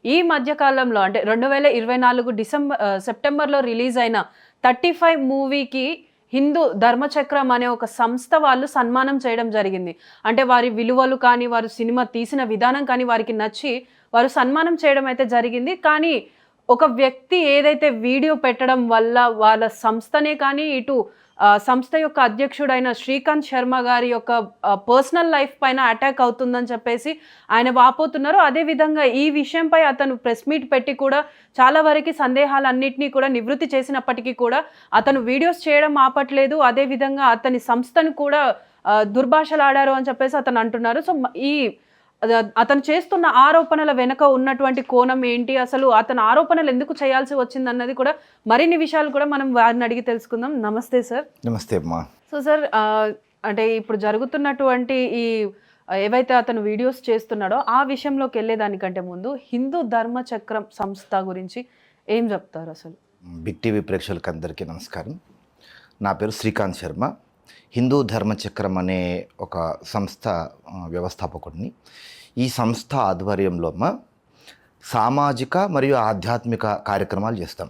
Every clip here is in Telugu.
ఈ మధ్య కాలంలో అంటే 2024 సెప్టెంబర్‌లో రిలీజ్ అయిన 35 మూవీకి హిందూ ధర్మచక్రం అనే ఒక సంస్థ వాళ్ళు సన్మానం చేయడం జరిగింది. అంటే వారి విలువలు కానీ, వారు సినిమా తీసిన విధానం కానీ వారికి నచ్చి వారు సన్మానం చేయడం అయితే జరిగింది. కానీ ఒక వ్యక్తి ఏదైతే వీడియో పెట్టడం వల్ల వాళ్ళ సంస్థనే కానీ, ఇటు సంస్థ యొక్క అధ్యక్షుడైన శ్రీకాంత్ శర్మ గారి యొక్క పర్సనల్ లైఫ్ పైన అటాక్ అవుతుందని చెప్పేసి ఆయన వాపోతున్నారు. అదేవిధంగా ఈ విషయంపై అతను ప్రెస్ మీట్ పెట్టి కూడా చాలా వరకు సందేహాలన్నింటినీ కూడా నివృత్తి చేసినప్పటికీ కూడా అతను వీడియోస్ చేయడం ఆపట్లేదు. అదేవిధంగా అతని సంస్థను కూడా దుర్భాషలాడారు అని చెప్పేసి అతను అంటున్నారు. సో ఈ అతను చేస్తున్న ఆరోపణల వెనుక ఉన్నటువంటి కోణం ఏంటి, అసలు అతను ఆరోపణలు ఎందుకు చేయాల్సి వచ్చిందన్నది కూడా మరిన్ని విషయాలు కూడా మనం వారిని అడిగి తెలుసుకుందాం. నమస్తే సార్. నమస్తే అమ్మా. సో సార్, అంటే ఇప్పుడు జరుగుతున్నటువంటి ఈ ఏవైతే అతను వీడియోస్ చేస్తున్నాడో ఆ విషయంలోకి వెళ్ళేదానికంటే ముందు హిందూ ధర్మ చక్రం సంస్థ గురించి ఏం చెప్తారు అసలు? బిగ్ టీవీ ప్రేక్షకులకు అందరికీ నమస్కారం. నా పేరు శ్రీకాంత్ శర్మ. హిందూ ధర్మచక్రం అనే ఒక సంస్థ వ్యవస్థాపకుడిని. ఈ సంస్థ ఆధ్వర్యంలో సామాజిక మరియు ఆధ్యాత్మిక కార్యక్రమాలు చేస్తాం.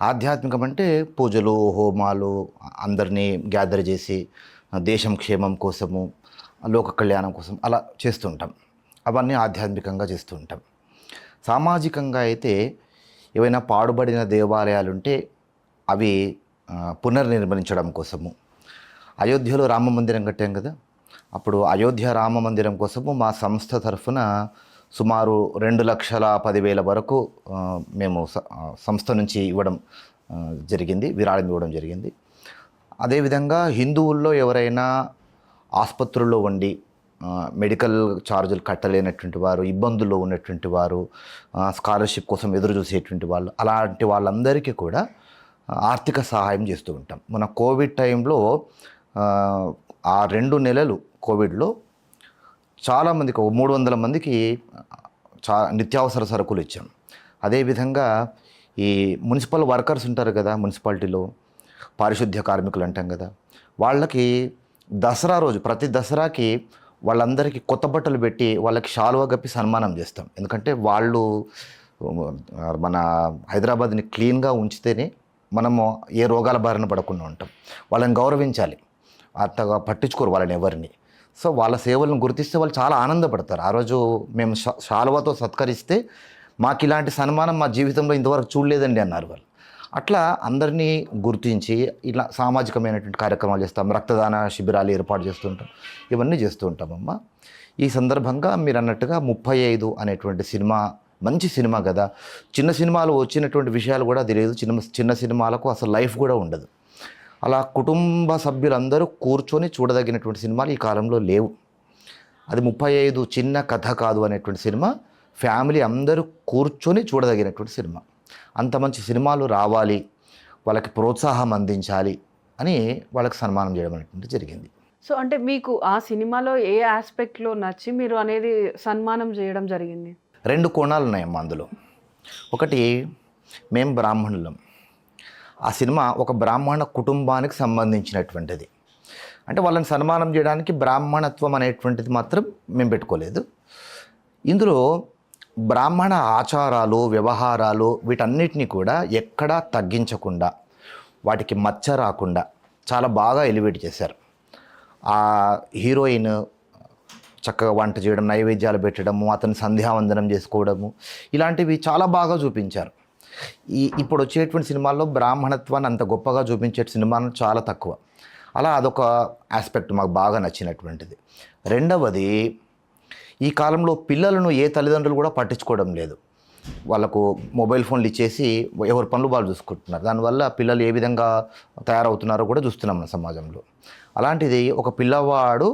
ఆధ్యాత్మికం అంటే పూజలు, హోమాలు, అందరినీ గ్యాదర్ చేసి దేశం క్షేమం కోసము, లోక కళ్యాణం కోసం అలా చేస్తుంటాం. అవన్నీ ఆధ్యాత్మికంగా చేస్తూ ఉంటాం. సామాజికంగా అయితే ఏవైనా పాడుబడిన దేవాలయాలు ఉంటే అవి పునర్నిర్మించడం కోసము, అయోధ్యలో రామ మందిరం కట్టాం కదా, అప్పుడు అయోధ్య రామ మందిరం కోసము మా సంస్థ తరఫున సుమారు 2,10,000 వరకు మేము సంస్థ నుంచి ఇవ్వడం జరిగింది, విరాళం ఇవ్వడం జరిగింది. అదేవిధంగా హిందువుల్లో ఎవరైనా ఆసుపత్రుల్లో ఉండి మెడికల్ ఛార్జీలు కట్టలేనటువంటి వారు, ఇబ్బందుల్లో ఉన్నటువంటి వారు, స్కాలర్షిప్ కోసం ఎదురు చూసేటువంటి వాళ్ళు, అలాంటి వాళ్ళందరికీ కూడా ఆర్థిక సహాయం చేస్తూ ఉంటాం. మన కోవిడ్ టైంలో ఆ 2 నెలలు కోవిడ్లో చాలామందికి, 300 మందికి నిత్యావసర సరుకులు ఇచ్చాం. అదేవిధంగా ఈ మున్సిపల్ వర్కర్స్ ఉంటారు కదా, మున్సిపాలిటీలో పారిశుద్ధ్య కార్మికులు అంటాం కదా, వాళ్ళకి దసరా రోజు, ప్రతి దసరాకి వాళ్ళందరికీ కొత్త బట్టలు పెట్టి వాళ్ళకి శాలువా కప్పి సన్మానం చేస్తాం. ఎందుకంటే వాళ్ళు మన హైదరాబాద్ని క్లీన్గా ఉంచితేనే మనము ఏ రోగాల బారిన పడకుండా ఉంటాం. వాళ్ళని గౌరవించాలి, అంతగా పట్టించుకోరు వాళ్ళని ఎవరిని. సో వాళ్ళ సేవలను గుర్తిస్తే వాళ్ళు చాలా ఆనందపడతారు. ఆ రోజు మేము శాలువాతో సత్కరిస్తే మాకు ఇలాంటి సన్మానం మా జీవితంలో ఇంతవరకు చూడలేదండి అన్నారు వాళ్ళు. అట్లా అందరినీ గుర్తించి ఇలా సామాజికమైనటువంటి కార్యక్రమాలు చేస్తాం. రక్తదాన శిబిరాలు ఏర్పాటు చేస్తుంటాం. ఇవన్నీ చేస్తూ ఉంటామమ్మా. ఈ సందర్భంగా మీరు అన్నట్టుగా 35 అనేటువంటి సినిమా మంచి సినిమా కదా. చిన్న సినిమాలు వచ్చినటువంటి విషయాలు కూడా తెలియదు. చిన్న సినిమాలకు అసలు లైఫ్ కూడా ఉండదు. అలా కుటుంబ సభ్యులందరూ కూర్చొని చూడదగినటువంటి సినిమాలు ఈ కాలంలో లేవు. అది 35 చిన్న కథ కాదు అనేటువంటి సినిమా ఫ్యామిలీ అందరూ కూర్చొని చూడదగినటువంటి సినిమా. అంత మంచి సినిమాలు రావాలి, వాళ్ళకి ప్రోత్సాహం అందించాలి అని వాళ్ళకి సన్మానం చేయడం అనేటువంటి జరిగింది. సో అంటే మీకు ఆ సినిమాలో ఏ ఆస్పెక్ట్లో నచ్చి మీరు అనేది సన్మానం చేయడం జరిగింది? 2 కోణాలు ఉన్నాయమ్మా అందులో. ఒకటి, మేము బ్రాహ్మణులం. ఆ సినిమా ఒక బ్రాహ్మణ కుటుంబానికి సంబంధించినటువంటిది. అంటే వాళ్ళని సన్మానం చేయడానికి బ్రాహ్మణత్వం అనేటువంటిది మాత్రం మేము పెట్టుకోలేదు. ఇందులో బ్రాహ్మణ ఆచారాలు, వ్యవహారాలు వీటన్నిటినీ కూడా ఎక్కడా తగ్గించకుండా, వాటికి మచ్చ రాకుండా చాలా బాగా ఎలివేట్ చేశారు. ఆ హీరోయిన్ చక్కగా వంట చేయడం, నైవేద్యాలు పెట్టడము, అతను సంధ్యావందనం చేసుకోవడము, ఇలాంటివి చాలా బాగా చూపించారు. ఇప్పుడు వచ్చేటువంటి సినిమాల్లో బ్రాహ్మణత్వాన్ని అంత గొప్పగా చూపించే సినిమాలు చాలా తక్కువ. అలా అదొక ఆస్పెక్ట్ మాకు బాగా నచ్చినటువంటిది. రెండవది, ఈ కాలంలో పిల్లలను ఏ తల్లిదండ్రులు కూడా పట్టించుకోవడం లేదు. వాళ్ళకు మొబైల్ ఫోన్లు ఇచ్చేసి ఎవరి పనులు వాళ్ళు చూసుకుంటున్నారు. దానివల్ల పిల్లలు ఏ విధంగా తయారవుతున్నారో కూడా చూస్తున్నాం మన సమాజంలో. అలాంటిది ఒక పిల్లవాడు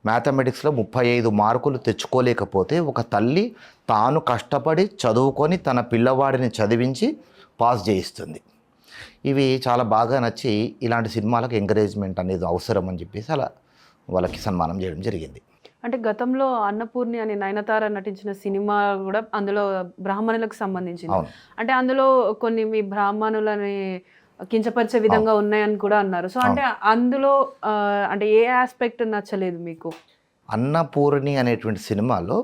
మ్యాథమెటిక్స్లో 35 మార్కులు తెచ్చుకోలేకపోతే ఒక తల్లి తాను కష్టపడి చదువుకొని తన పిల్లవాడిని చదివించి పాస్ చేయిస్తుంది. ఇవి చాలా బాగా నచ్చి ఇలాంటి సినిమాలకు ఎంకరేజ్మెంట్ అనేది అవసరం అని చెప్పేసి అలా వాళ్ళకి సన్మానం చేయడం జరిగింది. అంటే గతంలో అన్నపూర్ణి అని నయనతార నటించిన సినిమా కూడా అందులో బ్రాహ్మణులకు సంబంధించింది. అంటే అందులో కొన్ని మీ బ్రాహ్మణులని కించపరిచే విధంగా ఉన్నాయని కూడా అన్నారు. సో అంటే అందులో అంటే ఏ ఆస్పెక్ట్ నచ్చలేదు మీకు? అన్నపూర్ణి అనేటువంటి సినిమాలో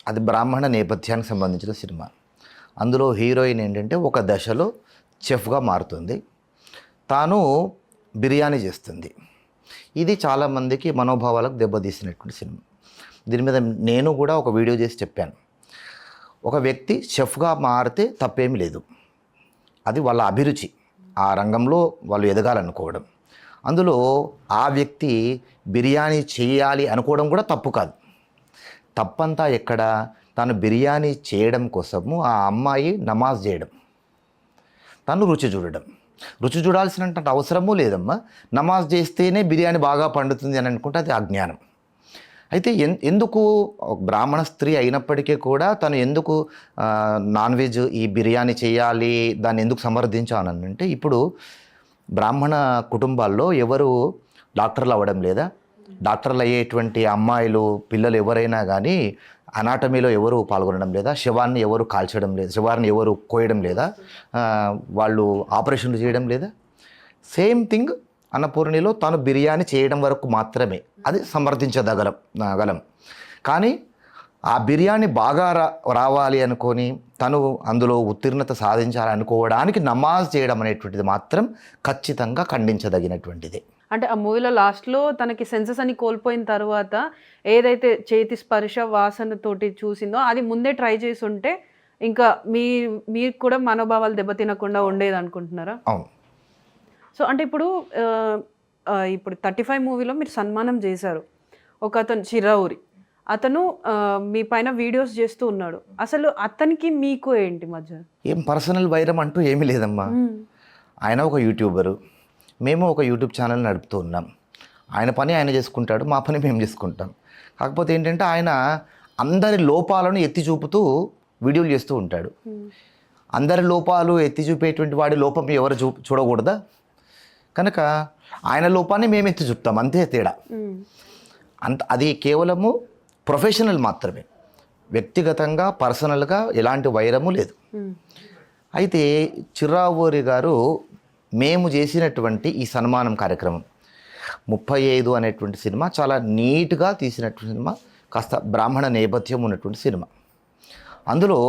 అది బ్రాహ్మణ నేపథ్యానికి సంబంధించిన సినిమా. అందులో హీరోయిన్ ఏంటంటే ఒక దశలో చెఫ్గా మారుతుంది, తాను బిర్యానీ చేస్తుంది. ఇది చాలామందికి మనోభావాలకు దెబ్బతీసినటువంటి సినిమా. దీని మీద నేను కూడా ఒక వీడియో చేసి చెప్పాను. ఒక వ్యక్తి షెఫ్గా మారితే తప్పేమీ లేదు, అది వాళ్ళ అభిరుచి, ఆ రంగంలో వాళ్ళు ఎదగాలనుకోవడం. అందులో ఆ వ్యక్తి బిర్యానీ చేయాలి అనుకోవడం కూడా తప్పు కాదు. తప్పంతా ఎక్కడ, తను బిర్యానీ చేయడం కోసము ఆ అమ్మాయి నమాజ్ చేయడం, తను రుచి చూడడం. రుచి చూడాల్సినటువంటి అవసరమూ లేదమ్మా. నమాజ్ చేస్తేనే బిర్యానీ బాగా పండుతుంది అని అనుకుంటే అది అజ్ఞానం. అయితే ఎందుకు బ్రాహ్మణ స్త్రీ అయినప్పటికీ కూడా తను ఎందుకు నాన్ వెజ్ ఈ బిర్యానీ చేయాలి, దాన్ని ఎందుకు సమర్థించానంటే, ఇప్పుడు బ్రాహ్మణ కుటుంబాల్లో ఎవరు డాక్టర్లు అవ్వడం లేదా, డాక్టర్లు అయ్యేటువంటి అమ్మాయిలు పిల్లలు ఎవరైనా కానీ అనాటమీలో ఎవరు పాల్గొనడం లేదా, శవాన్ని ఎవరు కాల్చడం లేదా, శవాన్ని ఎవరు కోయడం లేదా, వాళ్ళు ఆపరేషన్లు చేయడం లేదా. సేమ్ థింగ్ అన్నపూర్ణిలో తాను బిర్యానీ చేయడం వరకు మాత్రమే అది సమర్థించగలం. కానీ ఆ బిర్యానీ బాగా రావాలి అనుకొని తను అందులో ఉత్తీర్ణత సాధించాలనుకోవడానికి నమాజ్ చేయడం అనేటువంటిది మాత్రం ఖచ్చితంగా ఖండించదగినటువంటిది. అంటే ఆ మూవీలో లాస్ట్లో తనకి సెన్సెస్ అని కోల్పోయిన తర్వాత ఏదైతే చేతి స్పర్శ వాసనతోటి చూసిందో అది ముందే ట్రై చేసి ఉంటే ఇంకా మీరు కూడా మనోభావాలు దెబ్బతినకుండా ఉండేది అనుకుంటున్నారా? అవును. సో అంటే ఇప్పుడు 35 మూవీలో మీరు సన్మానం చేశారు. ఒక అతను చిరావురి, అతను మీ పైన వీడియోస్ చేస్తూ ఉన్నాడు. అసలు అతనికి మీకు ఏంటి మధ్య? ఏం పర్సనల్ వైరం అంటూ ఏమీ లేదమ్మా. ఆయన ఒక యూట్యూబరు, మేము ఒక యూట్యూబ్ ఛానల్ నడుపుతూ ఉన్నాం. ఆయన పని ఆయన చేసుకుంటాడు, మా పని మేము చేసుకుంటాం. కాకపోతే ఏంటంటే ఆయన అందరి లోపాలను ఎత్తి చూపుతూ వీడియోలు చేస్తూ ఉంటాడు. అందరి లోపాలు ఎత్తి చూపేటువంటి వాడి లోపం ఎవరు చూడకూడదా? కనుక ఆయన లోపాన్ని మేము ఎత్తి చూపుతాం, అంతే తేడా. అది కేవలము ప్రొఫెషనల్ మాత్రమే, వ్యక్తిగతంగా పర్సనల్గా ఎలాంటి వైరము లేదు. అయితే చిర్రావూరి గారు మేము చేసినటువంటి ఈ సన్మానం కార్యక్రమం 35 అనేటువంటి సినిమా చాలా నీట్గా తీసినటువంటి సినిమా, కాస్త బ్రాహ్మణ నేపథ్యం ఉన్నటువంటి సినిమా. అందులో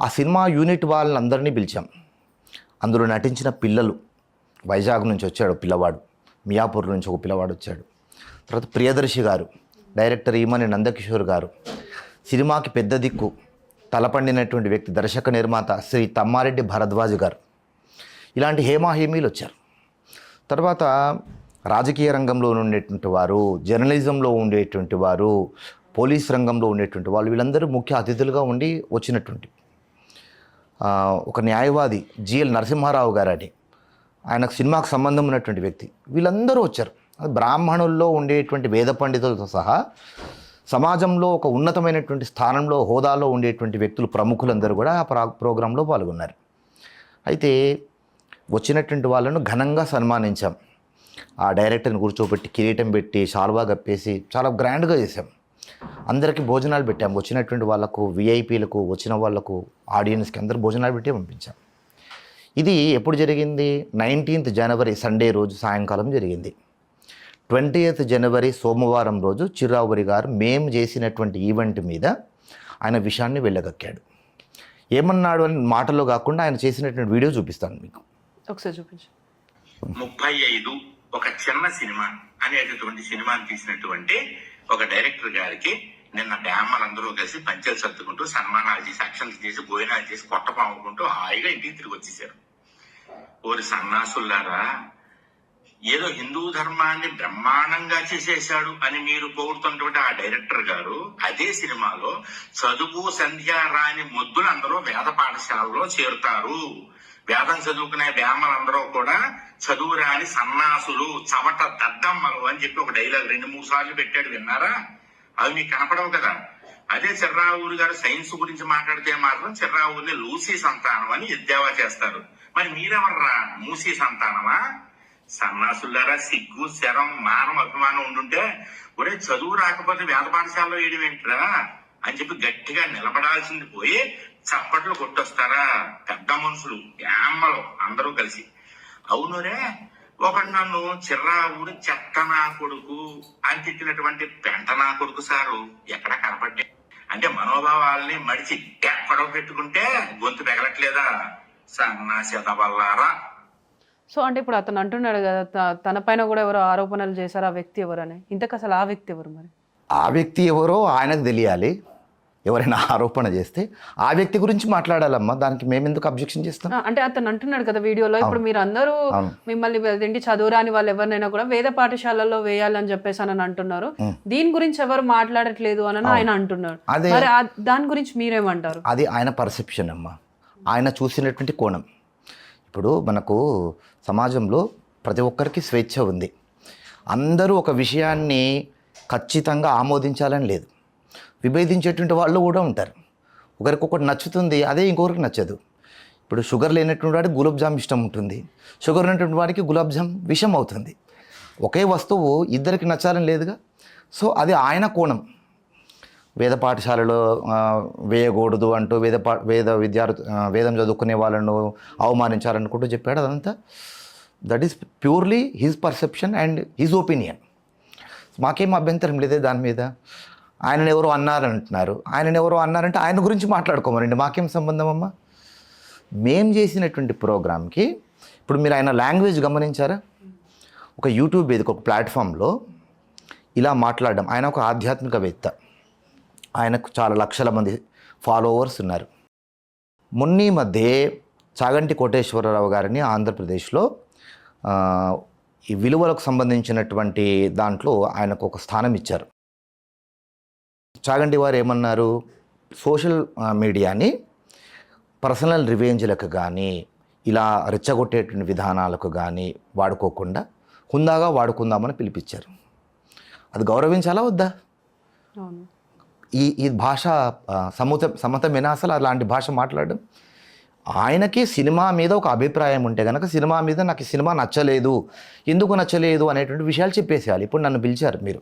ఆ సినిమా యూనిట్ వాళ్ళందరినీ పిలిచాం. అందులో నటించిన పిల్లలు, వైజాగ్ నుంచి వచ్చాడు పిల్లవాడు, మియాపూర్ నుంచి ఒక పిల్లవాడు వచ్చాడు. తర్వాత ప్రియదర్శి గారు, డైరెక్టర్ ఈమని నందకిషోర్ గారు, సినిమాకి పెద్ద దిక్కు తలపండినటువంటి వ్యక్తి దర్శక నిర్మాత శ్రీ తమ్మారెడ్డి భరద్వాజ్ గారు, ఇలాంటి హేమాహేమీలు వచ్చారు. తర్వాత రాజకీయ రంగంలో ఉండేటువంటి వారు, జర్నలిజంలో ఉండేటువంటి వారు, పోలీస్ రంగంలో ఉండేటువంటి వాళ్ళు, వీళ్ళందరూ ముఖ్య అతిథులుగా ఉండి వచ్చినటువంటి ఒక న్యాయవాది జిఎల్ నరసింహారావు గారు అని, ఆయనకు సినిమాకు సంబంధం ఉన్నటువంటి వ్యక్తి, వీళ్ళందరూ వచ్చారు. బ్రాహ్మణుల్లో ఉండేటువంటి వేద పండితులతో సహా సమాజంలో ఒక ఉన్నతమైనటువంటి స్థానంలో హోదాలో ఉండేటువంటి వ్యక్తులు, ప్రముఖులందరూ కూడా ఆ ప్రోగ్రాంలో పాల్గొన్నారు. అయితే వచ్చినటువంటి వాళ్ళను ఘనంగా సన్మానించాం. ఆ డైరెక్టర్ని కూర్చోబెట్టి కిరీటం పెట్టి శాల్వా కప్పేసి చాలా గ్రాండ్గా చేసాం. అందరికీ భోజనాలు పెట్టాం. వచ్చినటువంటి వాళ్ళకు, విఐపీలకు, వచ్చిన వాళ్ళకు, ఆడియన్స్కి అందరూ భోజనాలు పెట్టి పంపించాం. ఇది ఎప్పుడు జరిగింది? 19th జనవరి సండే రోజు సాయంకాలం జరిగింది. 20th జనవరి సోమవారం రోజు చిర్రావూరి గారు మేము చేసినటువంటి ఈవెంట్ మీద ఆయన విషయాన్ని వెళ్ళగక్కాడు. ఏమన్నాడు అని మాటల్లో కాకుండా ఆయన చేసినటువంటి వీడియో చూపిస్తాను మీకు. ఒకసారి చూపించు. 35 ఒక చిన్న సినిమా అనేటటువంటి సినిమాని తీసినటువంటి ఒక డైరెక్టర్ గారికి నిన్న బ్రాహ్మణులందరూ కలిసి పంచెలు సర్దుకుంటూ సన్మానాలు చేసి అక్షంతలు చేసి భోజనాలు చేసి కొట్టపాముకుంటూ హాయిగా ఇంటికి తిరిగి వచ్చేసారు. ఓరి సన్నాసుల్లారా, ఏదో హిందూ ధర్మాన్ని బ్రహ్మాండంగా చేసేశాడు అని మీరు పొగుడుతున్నటువంటి ఆ డైరెక్టర్ గారు అదే సినిమాలో చదువు సంధ్య రాని మొద్దులు అందరూ వేద పాఠశాలలో చేరుతారు, వేదం చదువుకునే బ్రాహ్మణులందరూ కూడా చదువు రాని సన్నాసులు, చవట దద్దమ్మలు అని చెప్పి ఒక డైలాగ్ 2-3 సార్లు పెట్టాడు. విన్నారా? అవి మీకు కనపడవు కదా. అదే చిర్రావూరి గారు సైన్స్ గురించి మాట్లాడితే మాత్రం చిర్రావూరిని లూసీ సంతానం అని ఎద్దేవా చేస్తారు. మరి మీరెవర్రా, మూసీ సంతానమా? సన్నాసులారా, సిగ్గు శరం మానం అభిమానం ఉండుంటే ఒరే చదువు రాకపోతే వేద పాఠశాలలో వేయడం ఏంట్రా అని చెప్పి గట్టిగా నిలబడాల్సింది పోయి చప్పట్లు కొట్టొస్తారా పెద్ద మనుషులు, యామ్మలు అందరూ కలిసి. అవునురే, ఒకడు నన్ను చిర్రావూరి చెత్తనా కొడుకు అని తిట్టినటువంటి పెంటనా కొడుకు సారు ఎక్కడ కనపడ్డా అంటే మనోభావాల్ని మడిచి గొడవ పెట్టుకుంటే గొంతు పెగలట్లేదా సన్నాసి వల్లారా. సో అంటే ఇప్పుడు అతను అంటున్నాడు కదా తన పైన కూడా ఎవరో ఆరోపణలు చేశారు, ఆ వ్యక్తి ఎవరని. ఇంతకు అసలు ఆ వ్యక్తి ఎవరు మరి? ఆ వ్యక్తి ఎవరో ఆయనకు తెలియాలి. ఎవరైనా ఆరోపణ చేస్తే ఆ వ్యక్తి గురించి మాట్లాడాలమ్మా, దానికి మేము ఎందుకు అబ్జెక్షన్ చేస్తాం? అంటే అతను అంటున్నాడు కదా వీడియోలో, ఇప్పుడు మీరు అందరూ మిమ్మల్ని ఏంటి చదువురాని వాళ్ళు ఎవరినైనా కూడా వేద పాఠశాలలో వేయాలని చెప్పేసి అని అంటున్నారు. దీని గురించి ఎవరు మాట్లాడట్లేదు అని ఆయన అంటున్నాడు. మరి దాని గురించి మీరేమంటారు? అది ఆయన పర్సెప్షన్ అమ్మా, ఆయన చూసినటువంటి కోణం. ఇప్పుడు మనకు సమాజంలో ప్రతి ఒక్కరికి స్వేచ్ఛ ఉంది. అందరూ ఒక విషయాన్ని ఖచ్చితంగా ఆమోదించాలని లేదు. విభేదించేటువంటి వాళ్ళు కూడా ఉంటారు. ఒకరికొకటి నచ్చుతుంది, అదే ఇంకొకరికి నచ్చదు. ఇప్పుడు షుగర్ లేనటువంటి వాడికి గులాబ్ జామ్ ఇష్టం ఉంటుంది, షుగర్ ఉన్నటువంటి వాడికి గులాబ్ జామ్ విషం అవుతుంది. ఒకే వస్తువు ఇద్దరికి నచ్చాలని లేదుగా. సో అది ఆయన కోణం. వేద పాఠశాలలో వేయకూడదు అంటూ వేదం చదువుకునే వాళ్ళను అవమానించాలనుకుంటూ చెప్పాడు. అదంతా that is purely his perception and his opinion. మాకేం అభ్యంతరం లేదే దాని మీద. ఆయనను ఎవరో అన్నారంటున్నారు, ఆయనను ఎవరో అన్నారంటే ఆయన గురించి మాట్లాడుకోమనండి, మాకేం సంబంధం అమ్మా. మేం చేసినటువంటి ప్రోగ్రామ్కి ఇప్పుడు మీరు ఆయన లాంగ్వేజ్ గమనించారా? ఒక యూట్యూబ్ వేదిక, ఒక ప్లాట్ఫామ్లో ఇలా మాట్లాడడం. ఆయన ఒక ఆధ్యాత్మికవేత్త, ఆయనకు చాలా లక్షల మంది ఫాలోవర్స్ ఉన్నారు. మొన్నీ మధ్య చాగంటి కోటేశ్వరరావు గారిని ఆంధ్రప్రదేశ్లో ఈ విలువలకు సంబంధించినటువంటి దాంట్లో ఆయనకు ఒక స్థానం ఇచ్చారు. చాగంటి వారు ఏమన్నారు, సోషల్ మీడియాని పర్సనల్ రివెంజ్లకు కానీ ఇలా రెచ్చగొట్టేటువంటి విధానాలకు కానీ వాడుకోకుండా హుందాగా వాడుకుందామని పిలిపించారు. అది గౌరవించాలా వద్దా? ఈ భాష సమతమేనా అసలు అలాంటి భాష మాట్లాడడం? ఆయనకి సినిమా మీద ఒక అభిప్రాయం ఉంటే కనుక సినిమా మీద నాకు ఈ సినిమా నచ్చలేదు, ఎందుకు నచ్చలేదు అనేటువంటి విషయాలు చెప్పేసేయాలి. ఇప్పుడు నన్ను పిలిచారు మీరు,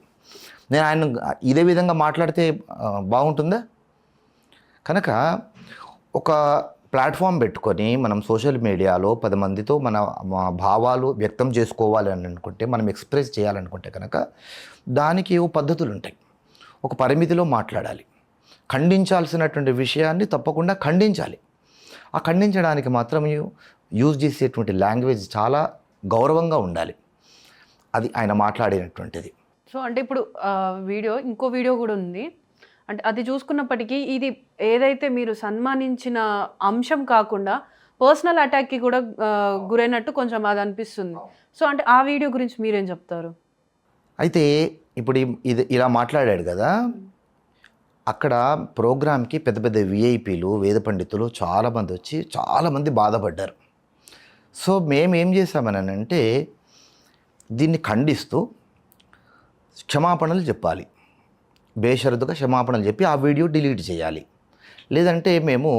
నేను ఆయన ఇదే విధంగా మాట్లాడితే బాగుంటుందా? కనుక ఒక ప్లాట్ఫామ్ పెట్టుకొని మనం సోషల్ మీడియాలో 10 మందితో మన భావాలు వ్యక్తం చేసుకోవాలి అని అనుకుంటే, మనం ఎక్స్ప్రెస్ చేయాలనుకుంటే కనుక దానికి పద్ధతులు ఉంటాయి. ఒక పరిమితిలో మాట్లాడాలి. ఖండించాల్సినటువంటి విషయాన్ని తప్పకుండా ఖండించాలి. ఆ ఖండించడానికి మాత్రం యూజ్ చేసేటువంటి లాంగ్వేజ్ చాలా గౌరవంగా ఉండాలి. అది ఆయన మాట్లాడినటువంటిది. సో అంటే ఇప్పుడు ఇంకో వీడియో కూడా ఉంది. అంటే అది చూసుకున్నప్పటికీ ఇది ఏదైతే మీరు సన్మానించిన అంశం కాకుండా పర్సనల్ అటాక్కి కూడా గురైనట్టు కొంచెం అది అనిపిస్తుంది. సో అంటే ఆ వీడియో గురించి మీరేం చెప్తారు? అయితే ఇప్పుడు ఇది ఇలా మాట్లాడాడు కదా, అక్కడ ప్రోగ్రామ్కి పెద్ద పెద్ద విఐపీలు, వేద పండితులు చాలామంది వచ్చి చాలామంది బాధపడ్డారు. సో మేమేం చేసామని అంటే దీన్ని ఖండిస్తూ క్షమాపణలు చెప్పాలి, బేషరతుగా క్షమాపణలు చెప్పి ఆ వీడియో డిలీట్ చేయాలి. లేదంటే మేము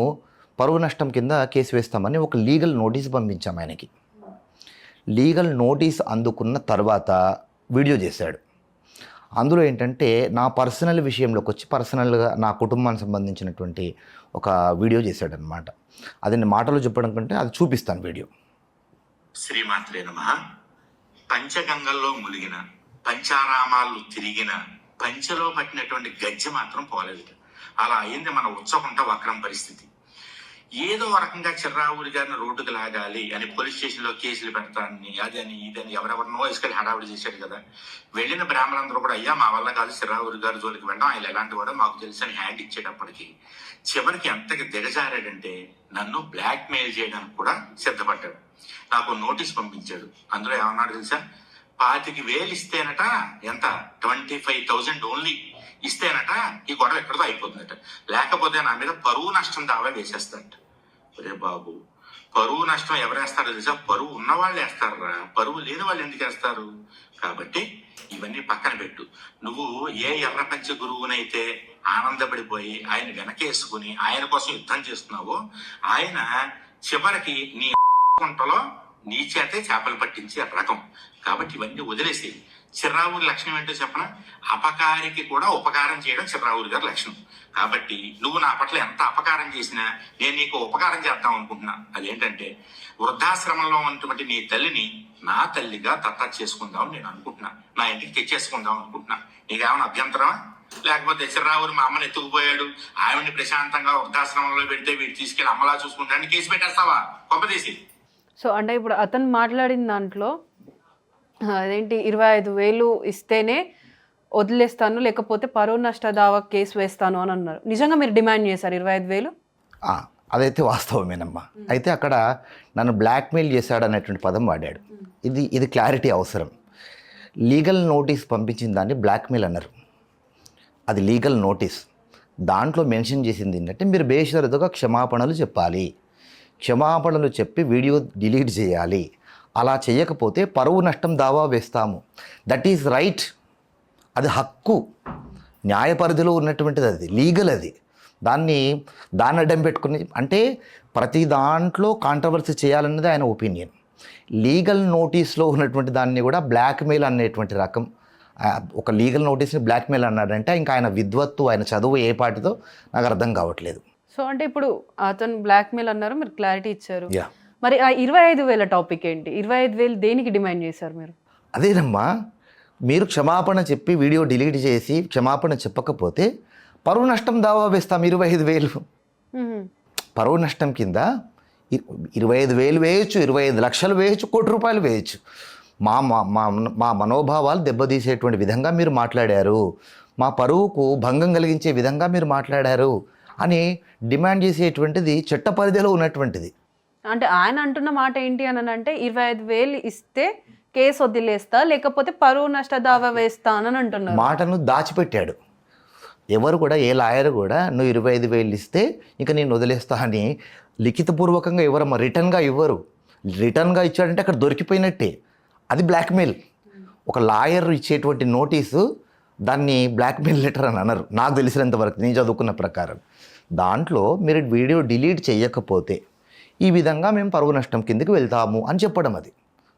పరువు నష్టం కింద కేసు వేస్తామని ఒక లీగల్ నోటీస్ పంపించాము ఆయనకి. లీగల్ నోటీస్ అందుకున్న తర్వాత వీడియో చేశాడు. అందులో ఏంటంటే నా పర్సనల్ విషయంలోకి వచ్చి పర్సనల్గా నా కుటుంబానికి సంబంధించినటువంటి ఒక వీడియో చేశాడనమాట. అది నేను మాటలు చెప్పడం కంటే అది చూపిస్తాను వీడియో. శ్రీమాత్రే నమః. పంచగంగల్లో ములిగిన, పంచారామాలు తిరిగిన, పంచలో పట్టినటువంటి గజ్జె మాత్రం పోలేదు. అలా అయింది మన ఉత్సవంట వక్రం పరిస్థితి. ఏదో రకంగా చిర్రావుడి గారిని రోడ్డుకు లాగాలి అని పోలీస్ స్టేషన్లో కేసులు పెడతానని అదని ఇదని ఎవరెవరినో ఇసుకొని హడావుడి చేశాడు కదా. వెళ్ళిన బ్రాహ్మణులందరూ కూడా అయ్యా మా వల్ల కాదు చిర్రావుడి గారి జోలికి వెళ్ళడం, ఆయన ఎలాంటి వాడో మాకు తెలుసు అని హ్యాండ్ ఇచ్చేటప్పటికి చివరికి ఎంతకి దిగజారాడంటే నన్ను బ్లాక్ మెయిల్ చేయడానికి కూడా సిద్ధపడ్డాడు. నాకు నోటీస్ పంపించాడు. అందులో ఏమన్నాడు తెలుసా, 25,000 ఇస్తేనట, ఎంత 25,000 ఓన్లీ ఇస్తేనట ఈ గొడవ ఎక్కడితో అయిపోతుందట, లేకపోతే నా మీద పరువు నష్టం దావా వేసేస్తాడట. ఒరే బాబు, పరువు నష్టం ఎవరేస్తారో తెలుసా? పరువు ఉన్నవాళ్ళు వేస్తారా, పరువు లేని వాళ్ళు ఎందుకు వేస్తారు? కాబట్టి ఇవన్నీ పక్కన పెట్టు. నువ్వు ఏ ఎర్రపంచ గురువునైతే ఆనందపడిపోయి ఆయన వెనకేసుకుని ఆయన కోసం యుద్ధం చేస్తున్నావో, ఆయన చివరికి నీ కుంటలో నీ చేతే చేపలు పట్టించే రకం. కాబట్టి ఇవన్నీ వదిలేసి చిర్రావూరి లక్షణం ఏంటో చెప్పనా? అపకారికి కూడా ఉపకారం చేయడం చిర్రావూరి గారి లక్షణం. కాబట్టి నువ్వు నా పట్ల ఎంత అపకారం చేసినా నేను నీకు ఉపకారం చేద్దాం అనుకుంటున్నా. అదేంటంటే వృద్ధాశ్రమంలో ఉన్నటువంటి నీ తల్లిని నా తల్లిగా దత్తత చేసుకుందాం నేను అనుకుంటున్నా, నా ఇంటికి తెచ్చేసుకుందాం అనుకుంటున్నా. నీకేమైనా అభ్యంతరమా? లేకపోతే చిర్రావురు మా అమ్మని ఎత్తుకుపోయాడు, ఆవిడ్ని ప్రశాంతంగా వృద్ధాశ్రమంలో పెడితే వీడు తీసుకెళ్లి అమ్మలా చూసుకుంటాడని కేసు పెట్టేస్తావా కొంపదీసి? సో అంటే ఇప్పుడు అతను మాట్లాడిన దాంట్లో అదేంటి 25,000 ఇస్తేనే వదిలేస్తాను, లేకపోతే పరువు నష్ట దావా కేసు వేస్తాను అని అన్నారు. నిజంగా మీరు డిమాండ్ చేశారు 25,000? అదైతే వాస్తవమేనమ్మా. అయితే అక్కడ నన్ను బ్లాక్మెయిల్ చేశాడు అనేటువంటి పదం వాడాడు. ఇది క్లారిటీ అవసరం. లీగల్ నోటీస్ పంపించిన దాన్ని బ్లాక్మెయిల్ అన్నారు. అది లీగల్ నోటీస్. దాంట్లో మెన్షన్ చేసింది ఏంటంటే మీరు బేషరతుగా క్షమాపణలు చెప్పాలి, క్షమాపణలు చెప్పి వీడియో డిలీట్ చేయాలి. అలా చేయకపోతే పరువు నష్టం దావా వేస్తాము. That is right. అది హక్కు, న్యాయ పరిధిలో ఉన్నటువంటిది, అది లీగల్. అది దాన్ని అడ్డం పెట్టుకుని అంటే ప్రతి దాంట్లో కాంట్రవర్సీ చేయాలన్నది ఆయన ఒపీనియన్. లీగల్ నోటీస్లో ఉన్నటువంటి దాన్ని కూడా బ్లాక్మెయిల్ అనేటువంటి రకం. ఒక లీగల్ నోటీస్ని బ్లాక్మెయిల్ అన్నాడంటే ఇంకా ఆయన విద్వత్తు, ఆయన చదువు ఏ పాటితో నాకు అర్థం కావట్లేదు. సో అంటే ఇప్పుడు అతను బ్లాక్మెయిల్ అన్నారు, మీరు క్లారిటీ ఇచ్చారు. మరి ఆ 25,000 టాపిక్ ఏంటి? 25,000 దేనికి డిమాండ్ చేశారు మీరు? అదేనమ్మా, మీరు క్షమాపణ చెప్పి వీడియో డిలీట్ చేసి క్షమాపణ చెప్పకపోతే పరువు నష్టం దావా వేస్తాం 25,000. పరువు నష్టం కింద 25,000 వేయచ్చు, 25 లక్షలు వేయచ్చు, ₹1 కోటి వేయచ్చు. మా మనోభావాలు దెబ్బతీసేటువంటి విధంగా మీరు మాట్లాడారు, మా పరువుకు భంగం కలిగించే విధంగా మీరు మాట్లాడారు అని డిమాండ్ చేసేటువంటిది చట్ట పరిధిలో ఉన్నటువంటిది. అంటే ఆయన అంటున్న మాట ఏంటి అని అంటే 25,000 ఇస్తే కేసు వదిలేస్తా, లేకపోతే పరువు నష్ట దావా వేస్తా అని అంటున్నారు. మాటను దాచిపెట్టాడు. ఎవరు కూడా, ఏ లాయర్ కూడా నువ్వు 25,000 ఇస్తే ఇంకా నేను వదిలేస్తా అని లిఖితపూర్వకంగా ఎవరమ్మా రిటర్న్గా ఇవ్వరు. రిటర్న్గా ఇచ్చాడంటే అక్కడ దొరికిపోయినట్టే. అది బ్లాక్మెయిల్. ఒక లాయర్ ఇచ్చేటువంటి నోటీసు దాన్ని బ్లాక్మెయిల్ లెటర్ అని అనరు నాకు తెలిసినంతవరకు, నేను చదువుకున్న ప్రకారం. దాంట్లో మీరు వీడియో డిలీట్ చేయకపోతే ఈ విధంగా మేము పరువు నష్టం కిందకి వెళ్తాము అని చెప్పడం అది.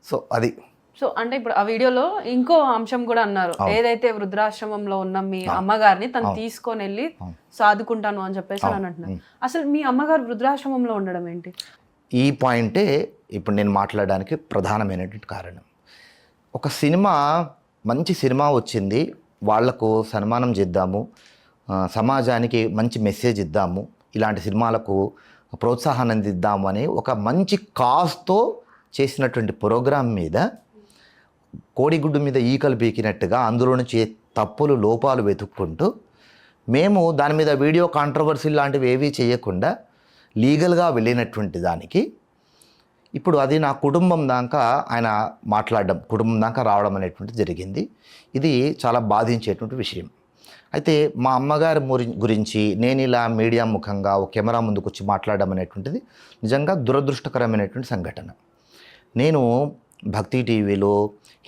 సో అది. సో అంటే ఇప్పుడు ఆ వీడియోలో ఇంకో అంశం కూడా అన్నారు, ఏదైతే వృద్ధాశ్రమంలో ఉన్న మీ అమ్మగారిని తను తీసుకొని వెళ్ళి సాదుకుంటాను అని చెప్పేసి అని అంటున్నారు. అసలు మీ అమ్మగారు వృద్ధాశ్రమంలో ఉండడం ఏంటి? ఈ పాయింటే ఇప్పుడు నేను మాట్లాడడానికి ప్రధానమైనటువంటి కారణం. ఒక సినిమా, మంచి సినిమా వచ్చింది, వాళ్లకు సన్మానం చేద్దాము, సమాజానికి మంచి మెసేజ్ ఇద్దాము, ఇలాంటి సినిమాలకు ప్రోత్సాహాన్ని అందిద్దాము అని ఒక మంచి కాజ్తో చేసినటువంటి ప్రోగ్రాం మీద కోడిగుడ్డు మీద ఈకలు పీకినట్టుగా అందులో నుంచి తప్పులు లోపాలు వెతుక్కుంటూ మేము దాని మీద వీడియో కాంట్రవర్సీ లాంటివి ఏవీ చేయకుండా లీగల్గా వెళ్ళినటువంటి దానికి ఇప్పుడు అది నా కుటుంబం దాకా ఆయన మాట్లాడడం, కుటుంబం దాకా రావడం అనేటువంటిది జరిగింది. ఇది చాలా బాధించేటువంటి విషయం. అయితే మా అమ్మగారి గురించి నేను ఇలా మీడియా ముఖంగా ఒక కెమెరా ముందుకు వచ్చి మాట్లాడడం అనేటువంటిది నిజంగా దురదృష్టకరమైనటువంటి సంఘటన. నేను భక్తి టీవీలో,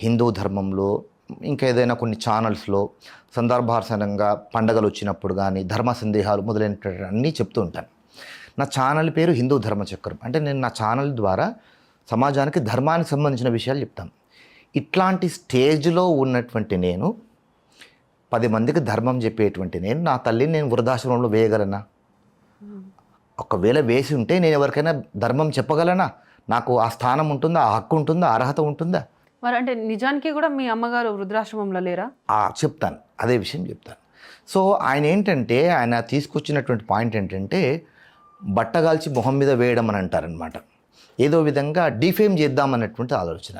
హిందూ ధర్మంలో, ఇంకా ఏదైనా కొన్ని ఛానల్స్లో సందర్భానుసారంగా పండగలు వచ్చినప్పుడు కానీ ధర్మ సందేహాలు మొదలైనటువంటి అన్నీ చెప్తూ ఉంటాను. నా ఛానల్ పేరు హిందూ ధర్మచక్రం. అంటే నేను నా ఛానల్ ద్వారా సమాజానికి ధర్మానికి సంబంధించిన విషయాలు చెప్తాను. ఇట్లాంటి స్టేజ్లో ఉన్నటువంటి నేను 10 మందికి ధర్మం చెప్పేటువంటి నేను నా తల్లిని నేను వృద్ధాశ్రమంలో వేయగలనా? ఒకవేళ వేసి ఉంటే నేను ఎవరికైనా ధర్మం చెప్పగలనా? నాకు ఆ స్థానం ఉంటుందా, ఆ హక్కు ఉంటుందా, అర్హత ఉంటుందా? మరి అంటే నిజానికి కూడా మీ అమ్మగారు వృద్ధాశ్రమంలో లేరా? చెప్తాను, అదే విషయం చెప్తాను. సో ఆయన ఏంటంటే, ఆయన తీసుకొచ్చినటువంటి పాయింట్ ఏంటంటే బట్టగాల్చి మొహం మీద వేయడం అని అంటారనమాట. ఏదో విధంగా డిఫేమ్ చేద్దామన్నటువంటి ఆలోచన.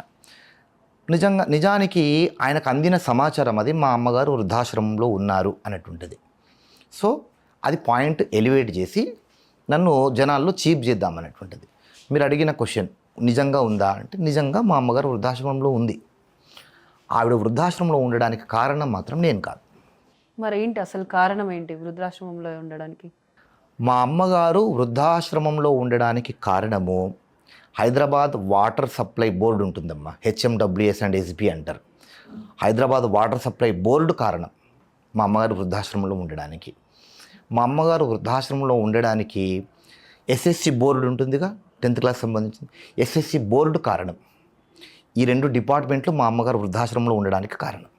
నిజానికి ఆయనకు అందిన సమాచారం అది మా అమ్మగారు వృద్ధాశ్రమంలో ఉన్నారు అనేటువంటిది. సో అది పాయింట్ ఎలివేట్ చేసి నన్ను జనాల్లో చీప్ చేద్దామనేటువంటిది. మీరు అడిగిన క్వశ్చన్ నిజంగా ఉందా అంటే, నిజంగా మా అమ్మగారు వృద్ధాశ్రమంలో ఉంది. ఆవిడ వృద్ధాశ్రమంలో ఉండడానికి కారణం మాత్రం నేను కాదు. మరి ఏంటి అసలు కారణం ఏంటి వృద్ధాశ్రమంలో ఉండడానికి? మా అమ్మగారు వృద్ధాశ్రమంలో ఉండడానికి కారణము హైదరాబాద్ వాటర్ సప్లై బోర్డు ఉంటుందమ్మా, HMWS అండ్ SB అంటారు. హైదరాబాద్ వాటర్ సప్లై బోర్డు కారణం మా అమ్మగారు వృద్ధాశ్రమంలో ఉండడానికి. మా అమ్మగారు వృద్ధాశ్రమంలో ఉండడానికి SSC బోర్డు ఉంటుందిగా, 10th క్లాస్ సంబంధించింది, SSC బోర్డు కారణం. ఈ 2 డిపార్ట్మెంట్లు మా అమ్మగారు వృద్ధాశ్రమంలో ఉండడానికి కారణం.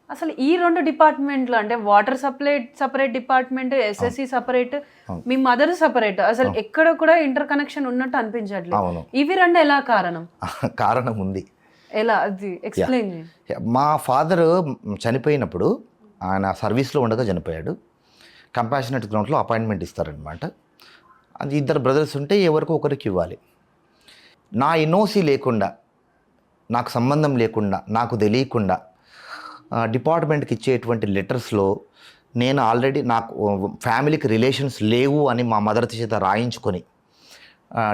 అసలు ఈ 2 డిపార్ట్మెంట్లు అంటే water supply separate department, SSC separate, మీ మదర్ సపరేట్, అసలు ఎక్కడ కూడా ఇంటర్ కనెక్షన్ ఉన్నట్టు అనిపించట్లేదు. ఇవి 2 ఎలా కారణం? కారణం ఉంది. ఎలా అది ఎక్స్ప్లెయిన్ చేయండి. మా ఫాదర్ చనిపోయినప్పుడు ఆయన సర్వీస్లో ఉండగా చనిపోయాడు. కంపాషనేట్ గ్రౌండ్లో అపాయింట్మెంట్ ఇస్తారనమాట. అది ఇద్దరు బ్రదర్స్ ఉంటే ఎవరికో ఒకరికి ఇవ్వాలి. నా ఎన్ఓసి లేకుండా, నాకు సంబంధం లేకుండా, నాకు తెలియకుండా డిపార్ట్మెంట్కి ఇచ్చేటువంటి లెటర్స్లో నేను ఆల్రెడీ నాకు ఫ్యామిలీకి రిలేషన్స్ లేవు అని మా మదర్ చేత రాయించుకొని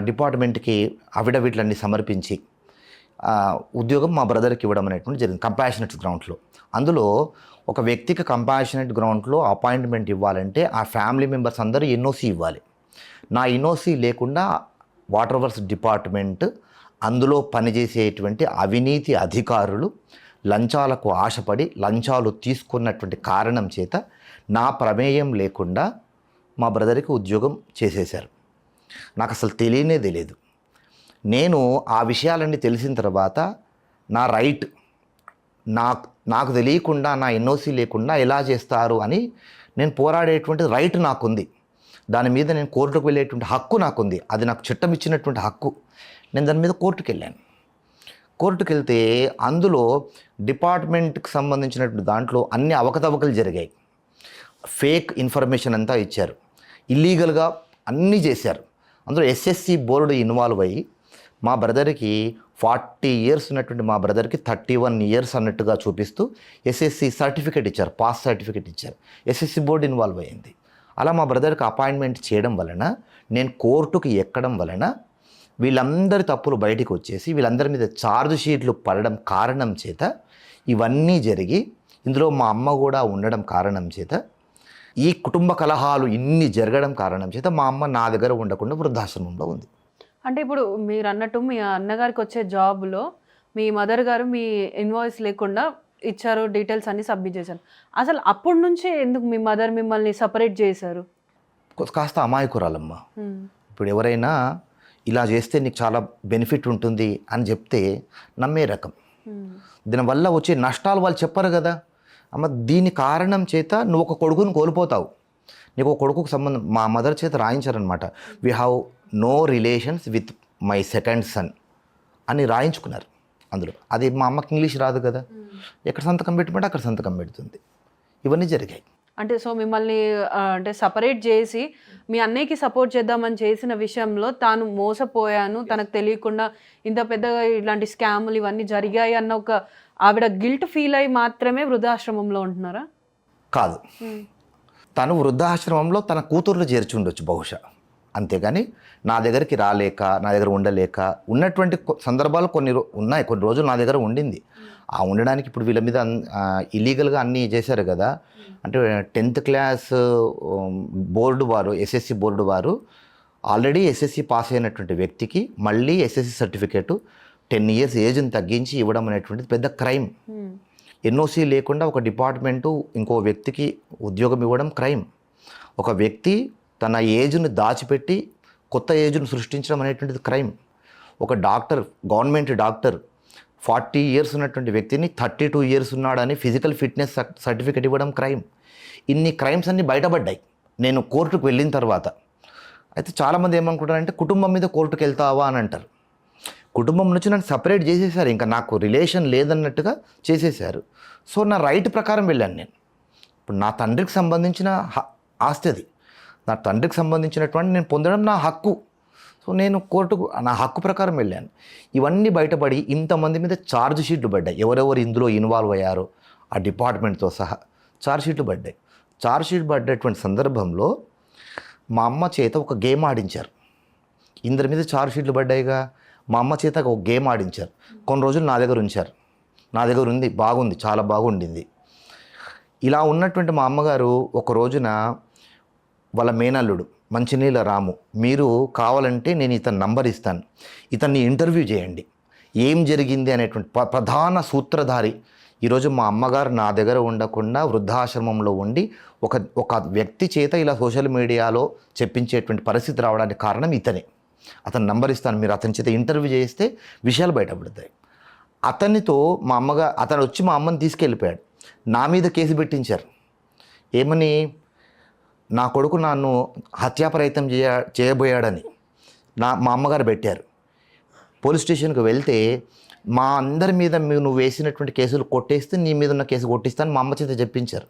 డిపార్ట్మెంట్కి అఫిడవిట్లన్నీ సమర్పించి ఉద్యోగం మా బ్రదర్కి ఇవ్వడం అనేటువంటి జరిగింది కంపాషనేట్ గ్రౌండ్లో. అందులో ఒక వ్యక్తికి కంపాషనేట్ గ్రౌండ్లో అపాయింట్మెంట్ ఇవ్వాలంటే ఆ ఫ్యామిలీ మెంబర్స్ అందరూ ఎన్ఓసి ఇవ్వాలి. నా ఎన్ఓసి లేకుండా వాటర్ వర్క్స్ డిపార్ట్మెంట్ అందులో పనిచేసేటువంటి అవినీతి అధికారులు లంచాలకు ఆశపడి లంచాలు తీసుకున్నటువంటి కారణం చేత నా ప్రమేయం లేకుండా మా బ్రదర్కి ఉద్యోగం చేసేశారు. నాకు అసలు తెలియదు. నేను ఆ విషయాలన్నీ తెలిసిన తర్వాత నా రైట్ నాకు తెలియకుండా, నా ఎన్ఓసి లేకుండా ఎలా చేస్తారు అని నేను పోరాడేటువంటి రైట్ నాకుంది. దాని మీద నేను కోర్టుకు వెళ్ళేటువంటి హక్కు నాకుంది. అది నాకు చట్టం ఇచ్చినటువంటి హక్కు. నేను దాని మీద కోర్టుకు వెళ్ళాను. కోర్టుకు వెళ్తే అందులో డిపార్ట్మెంట్కి సంబంధించినటువంటి దాంట్లో అన్ని అవకతవకలు జరిగాయి. ఫేక్ ఇన్ఫర్మేషన్ అంతా ఇచ్చారు, ఇల్లీగల్గా అన్నీ చేశారు. అందులో ఎస్ఎస్సి బోర్డు ఇన్వాల్వ్ అయ్యి మా బ్రదర్కి 40 years ఉన్నటువంటి మా బ్రదర్కి 31 years అన్నట్టుగా చూపిస్తూ ఎస్ఎస్సి సర్టిఫికేట్ ఇచ్చారు, పాస్ సర్టిఫికేట్ ఇచ్చారు. ఎస్ఎస్సి బోర్డు ఇన్వాల్వ్ అయ్యింది. అలా మా బ్రదర్కి అపాయింట్మెంట్ చేయడం వలన, నేను కోర్టుకు ఎక్కడం వలన వీళ్ళందరి తప్పులు బయటికి వచ్చేసి వీళ్ళందరి మీద ఛార్జ్ షీట్లు పడడం కారణం చేత ఇవన్నీ జరిగి, ఇందులో మా అమ్మ కూడా ఉండడం కారణం చేత, ఈ కుటుంబ కలహాలు ఇన్ని జరగడం కారణం చేత మా అమ్మ నా దగ్గర ఉండకుండా వృద్ధాశ్రమంలో ఉంది. అంటే ఇప్పుడు మీరు అన్నట్టు మీ అన్నగారికి వచ్చే జాబ్లో మీ మదర్ గారు మీ ఇన్వాయిస్ లేకుండా ఇచ్చారు, డీటెయిల్స్ అన్నీ సబ్మిట్ చేశారు. అసలు అప్పటి నుంచే ఎందుకు మీ మదర్ మిమ్మల్ని సపరేట్ చేశారు? కాస్త అమాయకురాలమ్మ. ఇప్పుడు ఎవరైనా ఇలా చేస్తే నీకు చాలా బెనిఫిట్ ఉంటుంది అని చెప్తే నమ్మే రకం. దీనివల్ల వచ్చే నష్టాలు వాళ్ళు చెప్పరు కదా. అమ్మ, దీని కారణం చేత నువ్వు ఒక కొడుకుని కోల్పోతావు. నీకు ఒక కొడుకుకు సంబంధం మా మదర్ చేత రాయించారనమాట. We have no relations with my second son అని రాయించుకున్నారు అందులో. అది మా అమ్మకి ఇంగ్లీష్ రాదు కదా, ఎక్కడ సంతకం పెట్టమంటే అక్కడ సంతకం పెడుతుంది. ఇవన్నీ జరిగాయి. అంటే సో మిమ్మల్ని అంటే సపరేట్ చేసి మీ అన్నయ్యకి సపోర్ట్ చేద్దామని చేసిన విషయంలో తాను మోసపోయాను, తనకు తెలియకుండా ఇంత పెద్దగా ఇలాంటి స్కాములు ఇవన్నీ జరిగాయి అన్న ఒక ఆవిడ గిల్ట్ ఫీల్ అయ్యి మాత్రమే వృద్ధాశ్రమంలో ఉంటున్నారా? కాదు, తను వృద్ధాశ్రమంలో తన కూతుర్లు చేర్చి ఉండొచ్చు బహుశా, అంతేగాని నా దగ్గరికి రాలేక, నా దగ్గర ఉండలేక ఉన్నటువంటి సందర్భాలు కొన్ని ఉన్నాయి. కొన్ని రోజులు నా దగ్గర ఉండింది. ఆ ఉండడానికి ఇప్పుడు వీళ్ళ మీద ఇల్లీగల్గా అన్నీ చేశారు కదా. అంటే 10th class బోర్డు వారు, ఎస్ఎస్సి బోర్డు వారు ఆల్రెడీ ఎస్ఎస్సి పాస్ అయినటువంటి వ్యక్తికి మళ్ళీ ఎస్ఎస్సి సర్టిఫికేటు 10 years ఏజ్ని తగ్గించి ఇవ్వడం అనేటువంటిది పెద్ద క్రైమ్. ఎన్ఓసి లేకుండా ఒక డిపార్ట్మెంటు ఇంకో వ్యక్తికి ఉద్యోగం ఇవ్వడం క్రైమ్. ఒక వ్యక్తి తన ఏజ్ను దాచిపెట్టి కొత్త ఏజ్ను సృష్టించడం అనేటువంటిది క్రైమ్. ఒక డాక్టర్, గవర్నమెంట్ డాక్టర్ 40 years ఉన్నటువంటి వ్యక్తిని 32 years ఉన్నాడని ఫిజికల్ ఫిట్నెస్ సర్టిఫికేట్ ఇవ్వడం క్రైమ్. ఇన్ని క్రైమ్స్ అన్నీ బయటపడ్డాయి నేను కోర్టుకు వెళ్ళిన తర్వాత. అయితే చాలామంది ఏమనుకుంటారంటే కుటుంబం మీద కోర్టుకు వెళ్తావా అని అంటారు. కుటుంబం నుంచి నన్ను సపరేట్ చేసేసారు, ఇంకా నాకు రిలేషన్ లేదన్నట్టుగా చేసేసారు. సో నా రైట్ ప్రకారం వెళ్ళాను నేను. ఇప్పుడు నా తండ్రికి సంబంధించిన ఆస్తి అది, నా తండ్రికి సంబంధించినటువంటి నేను పొందడం నా హక్కు. సో నేను కోర్టుకు నా హక్కు ప్రకారం వెళ్ళాను. ఇవన్నీ బయటపడి ఇంతమంది మీద ఛార్జ్ షీట్లు పడ్డాయి. ఎవరెవరు ఇందులో ఇన్వాల్వ్ అయ్యారో ఆ డిపార్ట్మెంట్తో సహా ఛార్జ్ షీట్లు పడ్డాయి. ఛార్జ్ షీట్ పడ్డటువంటి సందర్భంలో మా అమ్మ చేత ఒక గేమ్ ఆడించారు. ఇందరి మీద ఛార్జ్ షీట్లు పడ్డాయిగా, మా అమ్మ చేత ఒక గేమ్ ఆడించారు. కొన్ని రోజులు నా దగ్గర ఉంచారు. నా దగ్గర ఉంది, బాగుంది, చాలా బాగుండింది. ఇలా ఉన్నటువంటి మా అమ్మగారు ఒక రోజున వాళ్ళ మేనల్లుడు మంచినీళ్ళ రాము, మీరు కావాలంటే నేను ఇతని నంబర్ ఇస్తాను, ఇతన్ని ఇంటర్వ్యూ చేయండి, ఏం జరిగింది అనేటువంటి ప్రధాన సూత్రధారి. ఈరోజు మా అమ్మగారు నా దగ్గర ఉండకుండా వృద్ధాశ్రమంలో ఉండి ఒక వ్యక్తి చేత ఇలా సోషల్ మీడియాలో చెప్పించేటువంటి పరిస్థితి రావడానికి కారణం ఇతనే. అతని నంబర్ ఇస్తాను, మీరు అతని చేత ఇంటర్వ్యూ చేస్తే విషయాలు బయటపడతాయి. అతనితో మా అమ్మగారు, అతను వచ్చి మా అమ్మని తీసుకెళ్ళిపోయాడు. నా మీద కేసు పెట్టించారు. ఏమని? నా కొడుకు నన్ను హత్యా ప్రయత్నం చేయబోయాడని మా అమ్మగారు పెట్టారు. పోలీస్ స్టేషన్కి వెళ్తే మా అందరి మీద నువ్వు వేసినటువంటి కేసులు కొట్టేస్తే నీ మీద ఉన్న కేసు కొట్టిస్తాను మా అమ్మ చేత చెప్పించారు.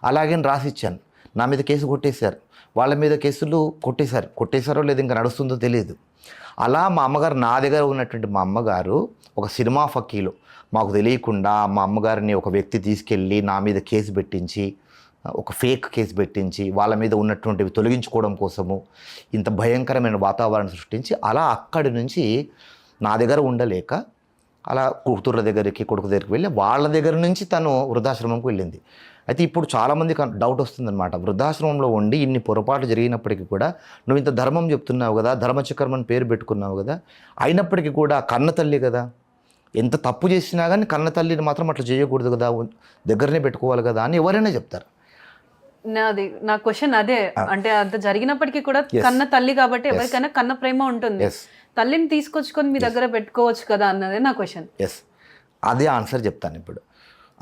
అలాగే రాసిచ్చాను. నా మీద కేసు కొట్టేశారు, వాళ్ళ మీద కేసులు కొట్టేశారో లేదు ఇంకా నడుస్తుందో తెలియదు. అలా మా అమ్మగారు, నా దగ్గర ఉన్నటువంటి మా అమ్మగారు ఒక సినిమా ఫకీలు, మాకు తెలియకుండా మా అమ్మగారిని ఒక వ్యక్తి తీసుకెళ్ళి నా మీద కేసు పెట్టించి, ఒక ఫేక్ కేసు పెట్టించి వాళ్ళ మీద ఉన్నటువంటివి తొలగించుకోవడం కోసము ఇంత భయంకరమైన వాతావరణం సృష్టించి, అలా అక్కడి నుంచి నా దగ్గర ఉండలేక అలా కూతుర్ల దగ్గరికి, కొడుకు దగ్గరికి వెళ్ళి వాళ్ళ దగ్గర నుంచి తను వృద్ధాశ్రమంకి వెళ్ళింది. అయితే ఇప్పుడు చాలామందికి డౌట్ వస్తుందన్నమాట, వృద్ధాశ్రమంలో ఉండి ఇన్ని పొరపాట్లు జరిగినప్పటికీ కూడా నువ్వు ఇంత ధర్మం చెప్తున్నావు కదా, ధర్మచక్రం అని పేరు పెట్టుకున్నావు కదా, అయినప్పటికీ కూడా కన్న తల్లి కదా, ఎంత తప్పు చేసినా కానీ కన్న తల్లిని మాత్రం అట్లా చేయకూడదు కదా, దగ్గరనే పెట్టుకోవాలి కదా అని ఎవరైనా చెప్తారు. నా క్వశ్చన్ అదే, అంటే అంత జరిగినప్పటికీ కూడా కన్న తల్లి కాబట్టి ఎవరికైనా కన్న ప్రేమ ఉంటుంది, తల్లిని తీసుకొచ్చుకొని మీ దగ్గర పెట్టుకోవచ్చు కదా అన్నదే నా క్వశ్చన్. అదే ఆన్సర్ చెప్తాను ఇప్పుడు.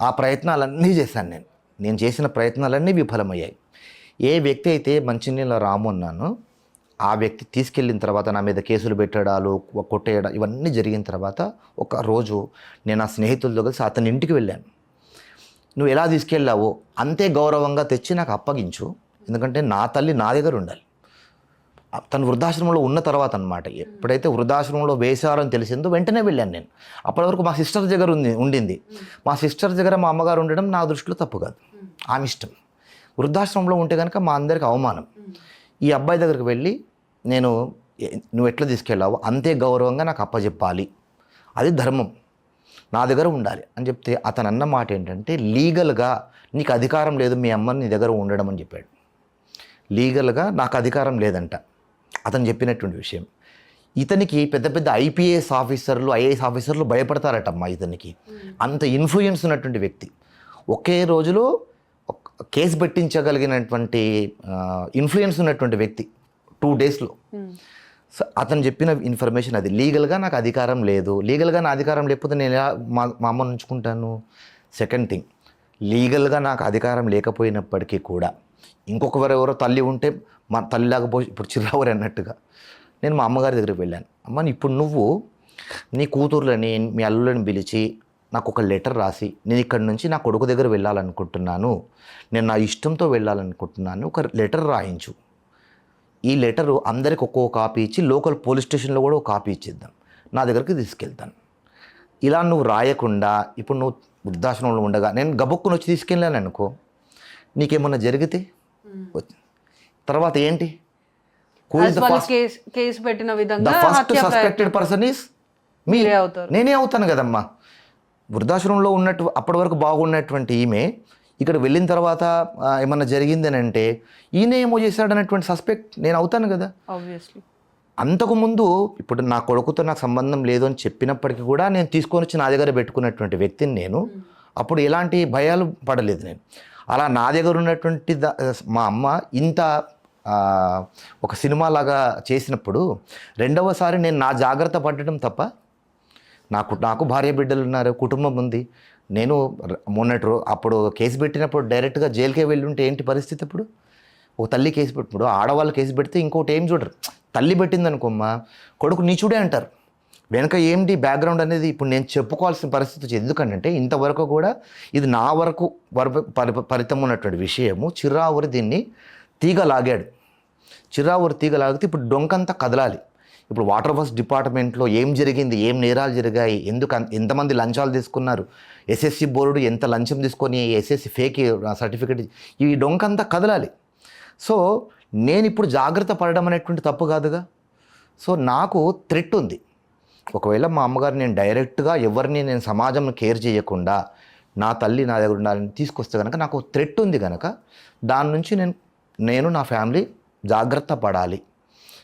ఆ ప్రయత్నాలన్నీ చేశాను నేను చేసిన ప్రయత్నాలన్నీ విఫలమయ్యాయి. ఏ వ్యక్తి అయితే మంచినీళ్ళ రాము అన్నానో ఆ వ్యక్తి తీసుకెళ్ళిన తర్వాత నా మీద కేసులు పెట్టడాలు, కొట్టేయడం ఇవన్నీ జరిగిన తర్వాత ఒక రోజు నేను ఆ స్నేహితులతో కలిసి అతని ఇంటికి వెళ్ళాను. నువ్వు ఎలా తీసుకెళ్ళావో అంతే గౌరవంగా తెచ్చి నాకు అప్పగించు, ఎందుకంటే నా తల్లి నా దగ్గర ఉండాలి. తను వృద్ధాశ్రమంలో ఉన్న తర్వాత అనమాట, ఎప్పుడైతే వృద్ధాశ్రమంలో వేశారని తెలిసిందో వెంటనే వెళ్ళాను నేను. అప్పటి వరకు మా సిస్టర్ దగ్గర ఉండింది. మా సిస్టర్ దగ్గర మా అమ్మగారు ఉండడం నా దృష్టిలో తప్పు కాదు, ఆమె ఇష్టం. వృద్ధాశ్రమంలో ఉంటే కనుక మా అందరికి అవమానం. ఈ అబ్బాయి దగ్గరికి వెళ్ళి నువ్వు ఎట్లా తీసుకెళ్ళావో అంతే గౌరవంగా నాకు అప్పచెప్పాలి, అది ధర్మం, నా దగ్గర ఉండాలి అని చెప్తే అతను అన్న మాట ఏంటంటే, లీగల్గా నీకు అధికారం లేదు మీ అమ్మని నీ దగ్గర ఉండడం అని చెప్పాడు. లీగల్గా నాకు అధికారం లేదంట అతను చెప్పినటువంటి విషయం. ఇతనికి పెద్ద పెద్ద ఐపీఎస్ ఆఫీసర్లు, ఐఏఎస్ ఆఫీసర్లు భయపడతారటమ్మా ఇతనికి, అంత ఇన్ఫ్లుయెన్స్ ఉన్నటువంటి వ్యక్తి. ఒకే రోజులో కేసు పెట్టించగలిగినటువంటి ఇన్ఫ్లుయెన్స్ ఉన్నటువంటి వ్యక్తి 2 డేస్లో. సో అతను చెప్పిన ఇన్ఫర్మేషన్ అది. లీగల్గా నాకు అధికారం లేదు, లీగల్గా నా అధికారం లేకపోతే నేను ఎలా మా అమ్మను ఉంచుకుంటాను. సెకండ్ థింగ్, లీగల్గా నాకు అధికారం లేకపోయినప్పటికీ కూడా ఇంకొకరెవరో తల్లి ఉంటే మా తల్లిలాగా పోయి ఇప్పుడు చిరావరి అన్నట్టుగా నేను మా అమ్మగారి దగ్గరికి వెళ్ళాను. అమ్మ ఇప్పుడు నువ్వు నీ కూతుర్లని మీ అల్లులని పిలిచి నాకు ఒక లెటర్ రాసి, నేను ఇక్కడి నుంచి నా కొడుకు దగ్గర వెళ్ళాలనుకుంటున్నాను, నేను నా ఇష్టంతో వెళ్ళాలనుకుంటున్నాను, ఒక లెటర్ రాయించు. ఈ లెటరు అందరికి ఒక్కొక్క కాపీ ఇచ్చి లోకల్ పోలీస్ స్టేషన్లో కూడా ఒక కాపీ ఇచ్చేద్దాం, నా దగ్గరికి తీసుకెళ్తాను. ఇలా నువ్వు రాయకుండా ఇప్పుడు నువ్వు వృద్ధాశ్రమంలో ఉండగా నేను గబుక్కుని వచ్చి తీసుకెళ్ళాను అనుకో, నీకేమన్నా జరిగితే తర్వాత ఏంటి? కేసు పెట్టిన విధంగా ఫస్ట్ సస్పెక్టెడ్ పర్సన్ ఈస్ నేనే అవుతాను కదమ్మా. వృద్ధాశ్రమంలో ఉన్నట్టు అప్పటి వరకు బాగున్నటువంటి ఈమె ఇక్కడ వెళ్ళిన తర్వాత ఏమన్నా జరిగింది అని అంటే ఈయన ఏమో చేశాడనేటువంటి సస్పెక్ట్ నేను అవుతాను కదా. ఆబ్వియస్లీ అంతకుముందు ఇప్పుడు నా కొడుకుతో నాకు సంబంధం లేదు అని చెప్పినప్పటికీ కూడా నేను తీసుకొని వచ్చి నా దగ్గర పెట్టుకున్నటువంటి వ్యక్తిని నేను అప్పుడు ఎలాంటి భయాలు పడలేదు నేను. అలా నా దగ్గర ఉన్నటువంటి మా అమ్మ ఇంత ఒక సినిమాలాగా చేసినప్పుడు రెండవసారి నేను నా జాగ్రత్త పడటం తప్ప, నాకు భార్య బిడ్డలు ఉన్నారు, కుటుంబం ఉంది. నేను అప్పుడు కేసు పెట్టినప్పుడు డైరెక్ట్గా జైలుకే వెళ్ళి ఉంటే ఏంటి పరిస్థితి? ఇప్పుడు ఒక తల్లి కేసు పెట్టినప్పుడు ఆడవాళ్ళు కేసు పెడితే ఇంకోటి ఏం చూడరు. తల్లి పెట్టింది అనుకోమ్మా, కొడుకు నీచుడే అంటారు. వెనక ఏంటి బ్యాక్గ్రౌండ్ అనేది ఇప్పుడు నేను చెప్పుకోవాల్సిన పరిస్థితి వచ్చింది. ఎందుకంటే ఇంతవరకు కూడా ఇది నా వరకు పరితం ఉన్నటువంటి విషయము. చిర్రావురి దీన్ని తీగ లాగాడు. చిర్రావురి తీగ లాగితే ఇప్పుడు డొంకంతా కదలాలి. ఇప్పుడు వాటర్ వర్క్స్ డిపార్ట్మెంట్లో ఏం జరిగింది, ఏం నేరాలు జరిగాయి, ఎంతమంది లంచాలు తీసుకున్నారు, ఎస్ఎస్సి బోర్డు ఎంత లంచం తీసుకొని ఎస్ఎస్సి ఫేక్ సర్టిఫికేట్, ఈ డొంకంతా కదలాలి. సో నేను ఇప్పుడు జాగ్రత్త పడడం అనేటువంటి తప్పు కాదుగా. సో నాకు థ్రెట్ ఉంది. ఒకవేళ మా అమ్మగారు నేను డైరెక్ట్గా ఎవరిని నేను సమాజం కేర్ చేయకుండా నా తల్లి నా దగ్గర ఉండాలని తీసుకొస్తే కనుక నాకు థ్రెట్ ఉంది కనుక దాని నుంచి నేను నా ఫ్యామిలీ జాగ్రత్త పడాలి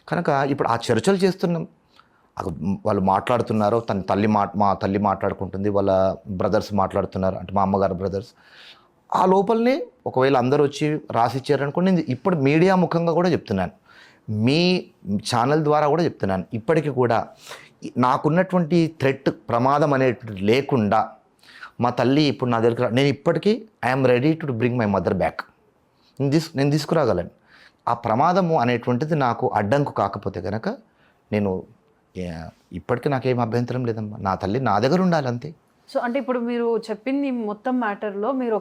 కనుక ఇప్పుడు ఆ చర్చలు చేస్తున్నాం. వాళ్ళు మాట్లాడుతున్నారు, మా తల్లి మాట్లాడుకుంటుంది, వాళ్ళ బ్రదర్స్ మాట్లాడుతున్నారు, అంటే మా అమ్మగారు బ్రదర్స్. ఆ లోపలనే ఒకవేళ అందరూ వచ్చి రాసిచ్చారనుకోండి, నేను ఇప్పుడు మీడియా ముఖంగా కూడా చెప్తున్నాను, మీ ఛానల్ ద్వారా కూడా చెప్తున్నాను, ఇప్పటికీ కూడా నాకున్నటువంటి థ్రెట్ ప్రమాదం అనేటువంటి లేకుండా మా తల్లి ఇప్పుడు నా దగ్గర నేను ఇప్పటికీ I'm ready to bring my mother back. నేను తీసుకురాగలను. ఆ ప్రమాదము అనేటువంటిది నాకు అడ్డంకు కాకపోతే కనుక నేను ఇప్పటికీ నాకేం అభ్యంతరం లేదమ్మా. నా తల్లి నా దగ్గర ఉండాలి అంతే. సో అంటే ఇప్పుడు మీరు చెప్పింది మొత్తం మ్యాటర్లో మీరు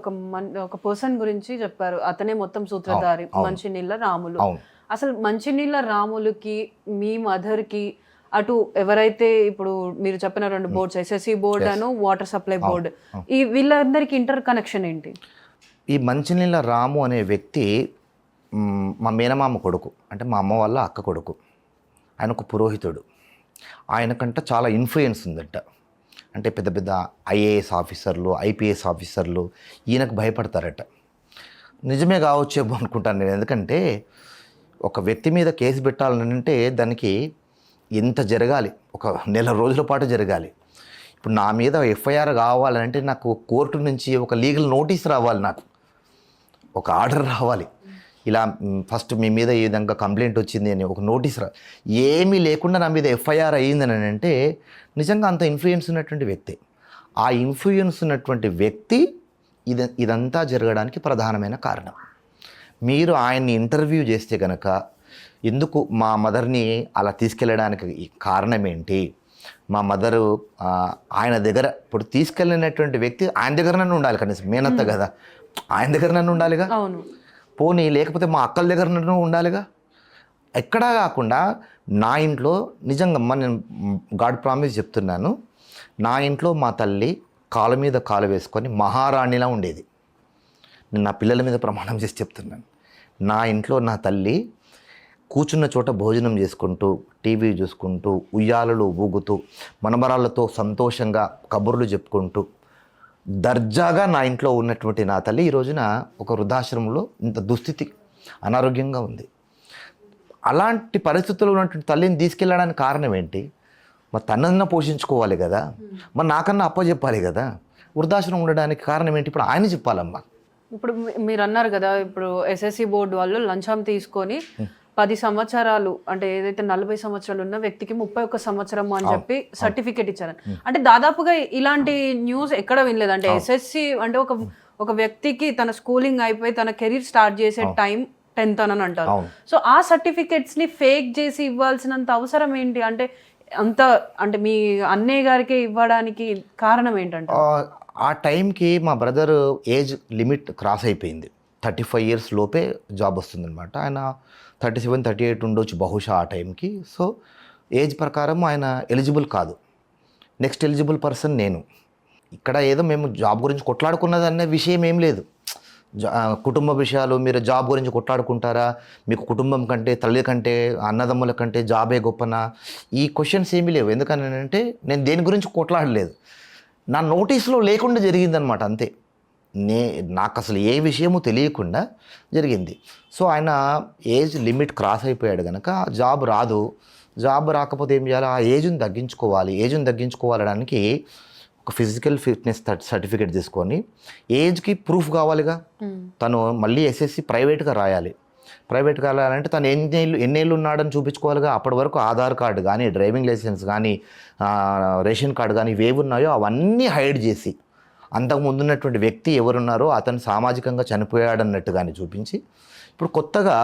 ఒక పర్సన్ గురించి చెప్పారు, అతనే మొత్తం సూత్రధారి, మంచినీళ్ళ రాములు. అవును. అసలు మంచినీళ్ళ రాములకి మీ మదర్కి అటు ఎవరైతే ఇప్పుడు మీరు చెప్పిన 2 బోర్డ్స్, ఎస్ఎస్సి బోర్డ్ అను వాటర్ సప్లై బోర్డ్, ఈ వీళ్ళందరికీ ఇంటర్ కనెక్షన్ ఏంటి? ఈ మంచినీళ్ళ రాము అనే వ్యక్తి మా మేనమామ కొడుకు, అంటే మా అమ్మ వాళ్ళ అక్క కొడుకు. ఆయన ఒక పురోహితుడు. ఆయనకంట చాలా ఇన్ఫ్లుయెన్స్ ఉందంట. అంటే పెద్ద పెద్ద ఐఏఎస్ ఆఫీసర్లు, ఐపీఎస్ ఆఫీసర్లు ఈయనకు భయపడతారట. నిజమే కావచ్చేమో అనుకుంటాను నేను. ఎందుకంటే ఒక వ్యక్తి మీద కేసు పెట్టాలని అంటే దానికి ఎంత జరగాలి, ఒక నెల రోజుల పాటు జరగాలి. ఇప్పుడు నా మీద ఎఫ్ఐఆర్ కావాలంటే నాకు కోర్టు నుంచి ఒక లీగల్ నోటీస్ రావాలి, నాకు ఒక ఆర్డర్ రావాలి. ఇలా ఫస్ట్ మీ మీద ఈ విధంగా కంప్లైంట్ వచ్చింది అని ఒక నోటీస్ ఏమీ లేకుండా నా మీద ఎఫ్ఐఆర్ అయ్యిందని అంటే నిజంగా అంత ఇన్ఫ్లుయెన్స్ ఉన్నటువంటి వ్యక్తి. ఆ ఇన్ఫ్లుయెన్స్ ఉన్నటువంటి వ్యక్తి ఇదంతా జరగడానికి ప్రధానమైన కారణం. మీరు ఆయన్ని ఇంటర్వ్యూ చేస్తే కనుక ఎందుకు మా మదర్ని అలా తీసుకెళ్ళడానికి కారణం ఏంటి, మా మదరు ఆయన దగ్గర ఇప్పుడు తీసుకెళ్ళినటువంటి వ్యక్తి ఆయన దగ్గరనన్నా ఉండాలి, కనీసం మేనత్త కదా, ఆయన దగ్గరనన్నా ఉండాలిగా. అవును. పోనీ లేకపోతే మా అక్కల దగ్గరనన్నా ఉండాలిగా. ఎక్కడా కాకుండా నా ఇంట్లో నిజంగా నేను గాడ్ ప్రామిస్ చెప్తున్నాను, నా ఇంట్లో మా తల్లి కాలు మీద కాలు వేసుకొని మహారాణిలా ఉండేది. నేను నా పిల్లల మీద ప్రమాణం చేసి చెప్తున్నాను. నా ఇంట్లో నా తల్లి కూర్చున్న చోట భోజనం చేసుకుంటూ, టీవీ చూసుకుంటూ, ఉయ్యాలలు ఊగుతూ, మనమరాళ్ళతో సంతోషంగా కబుర్లు చెప్పుకుంటూ దర్జాగా నా ఇంట్లో ఉన్నటువంటి నా తల్లి ఈ రోజున ఒక వృద్ధాశ్రమంలో ఇంత దుస్థితి, అనారోగ్యంగా ఉంది. అలాంటి పరిస్థితుల్లో ఉన్నటువంటి తల్లిని తీసుకెళ్ళడానికి కారణం ఏంటి? మరి తనన్నా పోషించుకోవాలి కదా, మరి నాకన్నా అప్పచెప్పాలి కదా. వృద్ధాశ్రమం ఉండడానికి కారణం ఏంటి? ఇప్పుడు ఆయన చెప్పాలమ్మా. ఇప్పుడు మీరు అన్నారు కదా, ఇప్పుడు ఎస్ఎస్సి బోర్డు వాళ్ళు లంచం తీసుకొని 10 సంవత్సరాలు, అంటే ఏదైతే 40 సంవత్సరాలు ఉన్న వ్యక్తికి 31 సంవత్సరం అని చెప్పి సర్టిఫికేట్ ఇచ్చారు. అంటే దాదాపుగా ఇలాంటి న్యూస్ ఎక్కడ వినలేదు. అంటే ఎస్ఎస్సి అంటే ఒక వ్యక్తికి తన స్కూలింగ్ అయిపోయి తన కెరీర్ స్టార్ట్ చేసే టైం 10th అని అంటారు. సో ఆ సర్టిఫికేట్స్ ని ఫేక్ చేసి ఇవ్వాల్సినంత అవసరం ఏంటి? అంటే మీ అన్నయ్య గారికి ఇవ్వడానికి కారణం ఏంటంటే ఆ టైంకి మా బ్రదర్ ఏజ్ లిమిట్ క్రాస్ అయిపోయింది. 35 years లోపే జాబ్ వస్తుందన్నమాట. ఆయన 37, 38 ఉండొచ్చు బహుశా ఆ టైంకి. సో ఏజ్ ప్రకారం ఆయన ఎలిజిబుల్ కాదు. నెక్స్ట్ ఎలిజిబుల్ పర్సన్ నేను. ఇక్కడ ఏదో మేము జాబ్ గురించి కొట్లాడుకున్నది అనే విషయం ఏం లేదు. కుటుంబ విషయాలు, మీరు జాబ్ గురించి కొట్లాడుకుంటారా, మీకు కుటుంబం కంటే, తల్లి కంటే, అన్నదమ్ముల కంటే జాబే గొప్పనా, ఈ క్వశ్చన్స్ ఏమీ లేవు. ఎందుకనంటే నేను దేని గురించి కొట్లాడలేదు. నా నోటీస్లో లేకుండా జరిగిందనమాట, అంతే. నాకు అసలు ఏ విషయము తెలియకుండా జరిగింది. సో ఆయన ఏజ్ లిమిట్ క్రాస్ అయిపోయాడు కనుక జాబ్ రాదు. జాబ్ రాకపోతే ఏం చేయాలి? ఆ ఏజ్ని తగ్గించుకోవాలి. ఏజ్ని తగ్గించుకోవడానికి ఒక ఫిజికల్ ఫిట్నెస్ సర్టిఫికేట్ తీసుకొని, ఏజ్కి ప్రూఫ్ కావాలిగా. తను మళ్ళీ ఎస్ఎస్సి ప్రైవేట్గా రాయాలి. ప్రైవేట్గా రాయాలంటే తను ఎన్నేళ్ళు ఉన్నాడని చూపించుకోవాలిగా. అప్పటి వరకు ఆధార్ కార్డు కానీ, డ్రైవింగ్ లైసెన్స్ కానీ, రేషన్ కార్డు కానీ ఇవేవి ఉన్నాయో అవన్నీ హైడ్ చేసి, అంతకుముందు ఉన్నటువంటి వ్యక్తి ఎవరున్నారో అతను సామాజికంగా చనిపోయాడన్నట్టు కానీ చూపించి, ఇప్పుడు కొత్తగా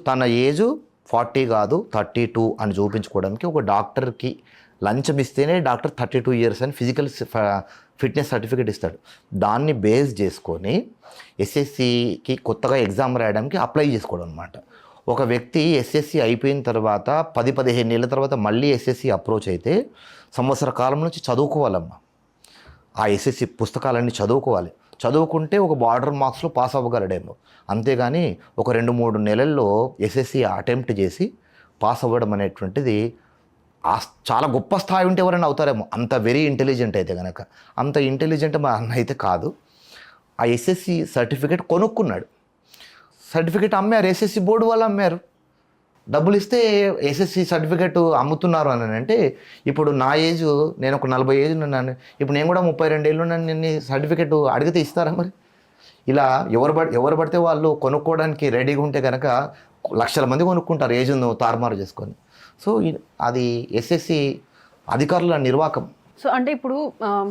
తన ఏజు 40 కాదు 32 అని చూపించుకోవడానికి ఒక డాక్టర్కి లంచం ఇస్తేనే డాక్టర్ 32 years అని ఫిజికల్ ఫిట్నెస్ సర్టిఫికేట్ ఇస్తాడు. దాన్ని బేస్ చేసుకొని ఎస్ఎస్సికి కొత్తగా ఎగ్జామ్ రాయడానికి అప్లై చేసుకోవడం అనమాట. ఒక వ్యక్తి ఎస్ఎస్సి అయిపోయిన తర్వాత 10-15 ఏళ్ళ తర్వాత మళ్ళీ ఎస్ఎస్సి అప్రోచ్ అయితే సంవత్సర కాలం నుంచి చదువుకోవాలమ్మా. ఆ ఎస్ఎస్సి పుస్తకాలన్నీ చదువుకోవాలి. చదువుకుంటే ఒక బార్డర్ మార్క్స్లో పాస్ అవ్వగలడేమో. అంతేగాని ఒక 2-3 నెలల్లో ఎస్ఎస్సి అటెంప్ట్ చేసి పాస్ అవ్వడం అనేటువంటిది చాలా గొప్ప స్థాయి ఉంటే ఎవరైనా అవుతారేమో, అంత వెరీ ఇంటెలిజెంట్ అయితే కనుక. అంత ఇంటెలిజెంట్ మా అన్న అయితే కాదు. ఆ ఎస్ఎస్సి సర్టిఫికేట్ కొనుక్కున్నాడు. సర్టిఫికేట్ అమ్మారు, ఎస్ఎస్సి బోర్డు వాళ్ళు అమ్మారు. డబ్బులు ఇస్తే ఎస్ఎస్సి సర్టిఫికేట్ అమ్ముతున్నారు అని అంటే, ఇప్పుడు నా ఏజ్, నేను ఒక 40 ఏజ్ ఉన్నాను, ఇప్పుడు నేను కూడా 32 ఏళ్ళు ఉన్నాను, నేను సర్టిఫికేట్ అడిగితే ఇస్తారా? మరి ఇలా ఎవరు పడితే వాళ్ళు కొనుక్కోవడానికి రెడీగా ఉంటే కనుక లక్షల మంది కొనుక్కుంటారు ఏజ్ను తారుమారు చేసుకొని. సో అది ఎస్ఎస్సి అధికారుల నిర్వాకం. సో అంటే ఇప్పుడు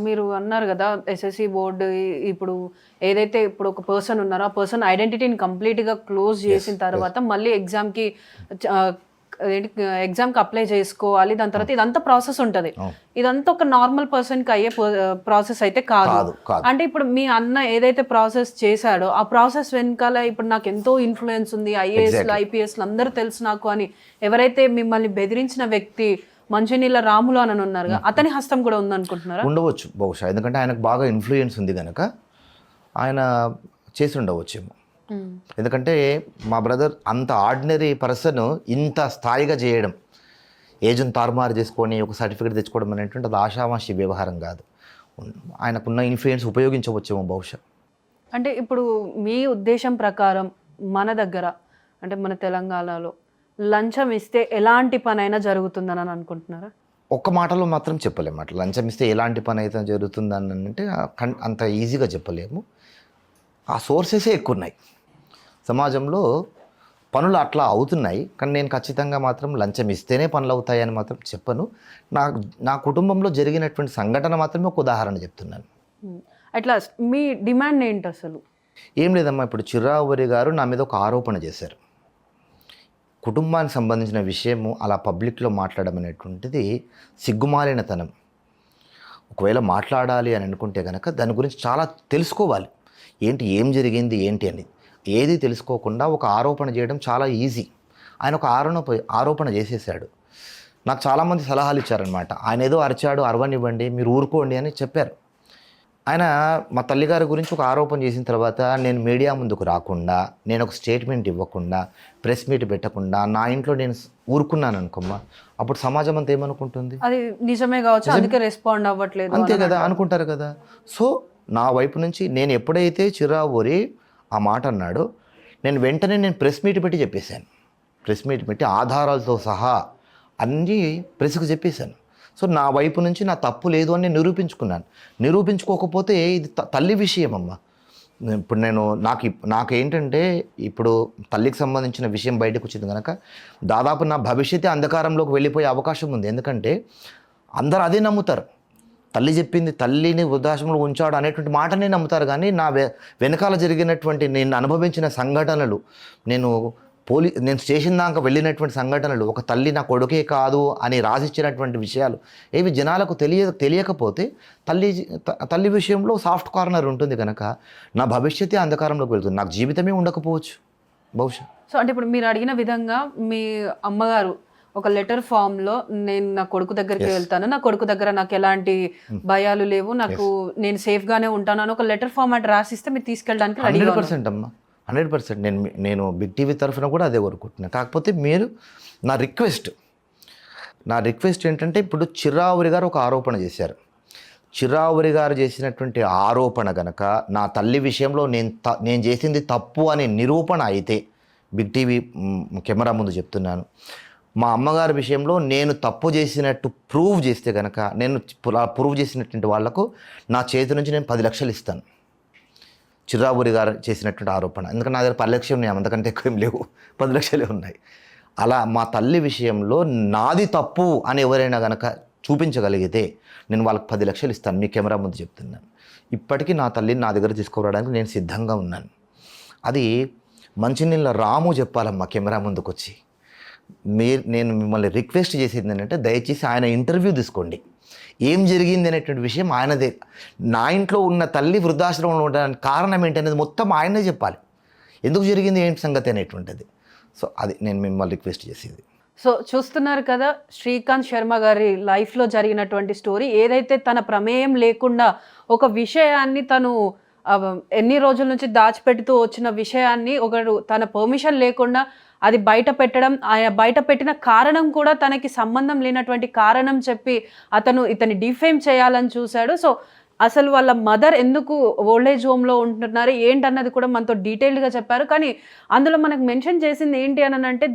మీరు అన్నారు కదా, ఎస్ఎస్సి బోర్డు ఇప్పుడు ఏదైతే ఇప్పుడు ఒక పర్సన్ ఉన్నారో ఆ పర్సన్ ఐడెంటిటీని కంప్లీట్గా క్లోజ్ చేసిన తర్వాత మళ్ళీ ఎగ్జామ్కి ఎగ్జామ్కి అప్లై చేసుకోవాలి, దాని తర్వాత ఇదంతా ప్రాసెస్ ఉంటుంది. అవును. ఇదంతా ఒక నార్మల్ పర్సన్కి అయ్యే ప్రాసెస్ అయితే కాదు. కాదు. అంటే ఇప్పుడు మీ అన్న ఏదైతే ప్రాసెస్ చేశాడో ఆ ప్రాసెస్ వెనకాల ఇప్పుడు నాకు ఎంతో ఇన్ఫ్లుయెన్స్ ఉంది, ఐఏఎస్లు ఐపీఎస్లు అందరూ తెలుసు నాకు అని ఎవరైతే మిమ్మల్ని బెదిరించిన వ్యక్తి మంచినీళ్ళ రాములు అని ఉన్నారు, అతని హస్తం కూడా ఉందనుకుంటున్నారా? ఉండవచ్చు బహుశా, ఎందుకంటే ఆయనకు బాగా ఇన్ఫ్లుయెన్స్ ఉంది కనుక ఆయన చేసి ఉండవచ్చేమో. ఎందుకంటే మా బ్రదర్ అంత ఆర్డినరీ పర్సన్ ఇంత స్థాయిగా చేయడం, ఏజ్ని తారుమారు చేసుకొని ఒక సర్టిఫికేట్ తెచ్చుకోవడం అనేటువంటి అది ఆషామాషి వ్యవహారం కాదు. ఆయనకున్న ఇన్ఫ్లుయెన్స్ ఉపయోగించవచ్చేమో బహుశా. అంటే ఇప్పుడు మీ ఉద్దేశం ప్రకారం మన దగ్గర అంటే మన తెలంగాణలో లంచం ఇస్తే ఎలాంటి పని అయినా జరుగుతుందని అనుకుంటున్నారా? ఒక్క మాటలో మాత్రం చెప్పలేము. అట్లా లంచం ఇస్తే ఎలాంటి పని అయితే జరుగుతుందని అంటే అంత ఈజీగా చెప్పలేము. ఆ సోర్సెసే ఎక్కువ ఉన్నాయి సమాజంలో, పనులు అట్లా అవుతున్నాయి. కానీ నేను ఖచ్చితంగా మాత్రం లంచం ఇస్తేనే పనులు అవుతాయని మాత్రం చెప్పను. నా కుటుంబంలో జరిగినటువంటి సంఘటన మాత్రమే ఒక ఉదాహరణ చెప్తున్నాను. అట్లా మీ డిమాండ్ ఏంటి అసలు? ఏం లేదమ్మా, ఇప్పుడు చిర్రావూరి గారు నా మీద ఒక ఆరోపణ చేశారు. కుటుంబానికి సంబంధించిన విషయము అలా పబ్లిక్లో మాట్లాడడం అనేటువంటిది సిగ్గుమాలినతనం. ఒకవేళ మాట్లాడాలి అని అనుకుంటే కనుక దాని గురించి చాలా తెలుసుకోవాలి. ఏం జరిగింది ఏంటి అని ఏది తెలుసుకోకుండా ఒక ఆరోపణ చేయడం చాలా ఈజీ. ఆయన ఒక ఆరోపణ చేసేసాడు. నాకు చాలామంది సలహాలు ఇచ్చారనమాట. ఆయన ఏదో అరిచాడు, అరవనివ్వండి, మీరు ఊరుకోండి అని చెప్పారు. ఆయన మా తల్లిగారి గురించి ఒక ఆరోపణ చేసిన తర్వాత నేను మీడియా ముందుకు రాకుండా, నేను ఒక స్టేట్మెంట్ ఇవ్వకుండా, ప్రెస్ మీట్ పెట్టకుండా నా ఇంట్లో నేను ఊరుకున్నాను అనుకోమ్మా, అప్పుడు సమాజం అంతా ఏమనుకుంటుంది? అది నిజమే కావచ్చు, అందుకే రెస్పాండ్ అవ్వట్లేదు అంతే కదా అనుకుంటారు కదా. సో నా వైపు నుంచి నేను ఎప్పుడైతే చిర్రావూరి ఆ మాట అన్నాడో నేను వెంటనే ప్రెస్ మీట్ పెట్టి చెప్పేశాను. ప్రెస్ మీట్ పెట్టి ఆధారాలతో సహా అన్నీ ప్రెస్కి చెప్పేశాను. సో నా వైపు నుంచి నా తప్పు లేదు అని నిరూపించుకున్నాను. నిరూపించుకోకపోతే ఇది తల్లి విషయం అమ్మ. ఇప్పుడు నాకేంటంటే ఇప్పుడు తల్లికి సంబంధించిన విషయం బయటకు వచ్చింది కనుక దాదాపు నా భవిష్యత్తు అంధకారంలోకి వెళ్ళిపోయే అవకాశం ఉంది. ఎందుకంటే అందరూ అదే నమ్ముతారు. తల్లి చెప్పింది, తల్లిని వృద్ధాశ్రమంలో ఉంచాడు అనేటువంటి మాటనే నమ్ముతారు. కానీ నా వెనకాల జరిగినటువంటి నేను అనుభవించిన సంఘటనలు, నేను స్టేషన్ దాకా వెళ్ళినటువంటి సంఘటనలు, ఒక తల్లి నా కొడుకే కాదు అని రాసిచ్చినటువంటి విషయాలు ఏవి జనాలకు తెలియకపోతే తల్లి విషయంలో సాఫ్ట్ కార్నర్ ఉంటుంది కనుక నా భవిష్యత్తే అంధకారంలోకి వెళ్తుంది. నాకు జీవితమే ఉండకపోవచ్చు బహుశా. సో అంటే ఇప్పుడు మీరు అడిగిన విధంగా మీ అమ్మగారు ఒక లెటర్ ఫామ్లో నేను నా కొడుకు దగ్గరికి వెళ్తాను, నా కొడుకు దగ్గర నాకు ఎలాంటి భయాలు లేవు, నేను సేఫ్గానే ఉంటాను అని ఒక లెటర్ ఫార్మాట్ రాసిస్తే మీరు తీసుకెళ్ళడానికి 100% అమ్మా, 100%. నేను బిగ్ టీవీ తరఫున కూడా అదే కోరుకుంటున్నాను. కాకపోతే మీరు నా రిక్వెస్ట్ ఏంటంటే, ఇప్పుడు చిర్రావూరి గారు ఒక ఆరోపణ చేశారు. చిర్రావూరి గారు చేసినటువంటి ఆరోపణ గనక నా తల్లి విషయంలో నేను చేసింది తప్పు అనే నిరూపణ అయితే, బిగ్ టీవీ కెమెరా ముందు చెప్తున్నాను, మా అమ్మగారి విషయంలో నేను తప్పు చేసినట్టు ప్రూవ్ చేస్తే కనుక, నేను ప్రూవ్ చేసినటువంటి వాళ్లకు నా చేతి నుంచి నేను 10 లక్షలు ఇస్తాను. చిర్రావూరి గారు చేసినటువంటి ఆరోపణ, ఎందుకంటే నా దగ్గర 10 లక్షలు ఉన్నాయి, అంతకంటే ఎక్కువ ఏం లేవు, 10 లక్షలే ఉన్నాయి. అలా మా తల్లి విషయంలో నాది తప్పు అని ఎవరైనా కనుక చూపించగలిగితే నేను వాళ్ళకి 10 లక్షలు ఇస్తాను. మీ కెమెరా ముందు చెప్తున్నాను. ఇప్పటికీ నా తల్లిని నా దగ్గర తీసుకురావడానికి నేను సిద్ధంగా ఉన్నాను. అది మంచినీళ్ళ రాము చెప్పాలమ్మా కెమెరా ముందుకు వచ్చి. నేను మిమ్మల్ని రిక్వెస్ట్ చేసేది ఏంటంటే, దయచేసి ఆయన ఇంటర్వ్యూ తీసుకోండి. ఏం జరిగింది అనేటువంటి విషయం ఆయనదే. నా ఇంట్లో ఉన్న తల్లి వృద్ధాశ్రమంలో ఉండడానికి కారణం ఏంటనేది మొత్తం ఆయనే చెప్పాలి. ఎందుకు జరిగింది ఏంటి సంగతి అనేటువంటిది. సో అది నేను మిమ్మల్ని రిక్వెస్ట్ చేసేది. సో చూస్తున్నారు కదా శ్రీకాంత్ శర్మ గారి లైఫ్లో జరిగినటువంటి స్టోరీ. ఏదైతే తన ప్రమేయం లేకుండా ఒక విషయాన్ని తను ఎన్ని రోజుల నుంచి దాచిపెడుతూ వచ్చిన విషయాన్ని ఒకరు తన పర్మిషన్ లేకుండా అది బయట పెట్టడం, ఆయన బయట పెట్టిన కారణం కూడా తనకి సంబంధం లేనటువంటి కారణం చెప్పి ఇతని డిఫేమ్ చేయాలని చూశాడు. సో అసలు వాళ్ళ మదర్ ఎందుకు ఓల్డేజ్ హోమ్లో ఉంటున్నారు ఏంటన్నది కూడా మనతో డీటెయిల్డ్గా చెప్పారు. కానీ అందులో మనకు మెన్షన్ చేసింది ఏంటి అని అంటే,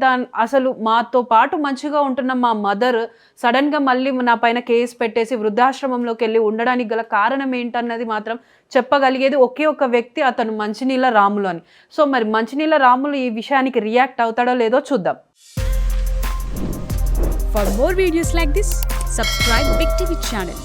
అసలు మాతో పాటు మంచిగా ఉంటున్న మా మదర్ సడన్గా మళ్ళీ నా పైన కేసు పెట్టేసి వృద్ధాశ్రమంలోకి వెళ్ళి ఉండడానికి గల కారణం ఏంటన్నది మాత్రం చెప్పగలిగేది ఒకే ఒక వ్యక్తి, అతను మంచినీళ్ళ రాములు అని. సో మరి మంచినీళ్ళ రాములు ఈ విషయానికి రియాక్ట్ అవుతాడో లేదో చూద్దాం. For more videos like this, subscribe Big TV channel.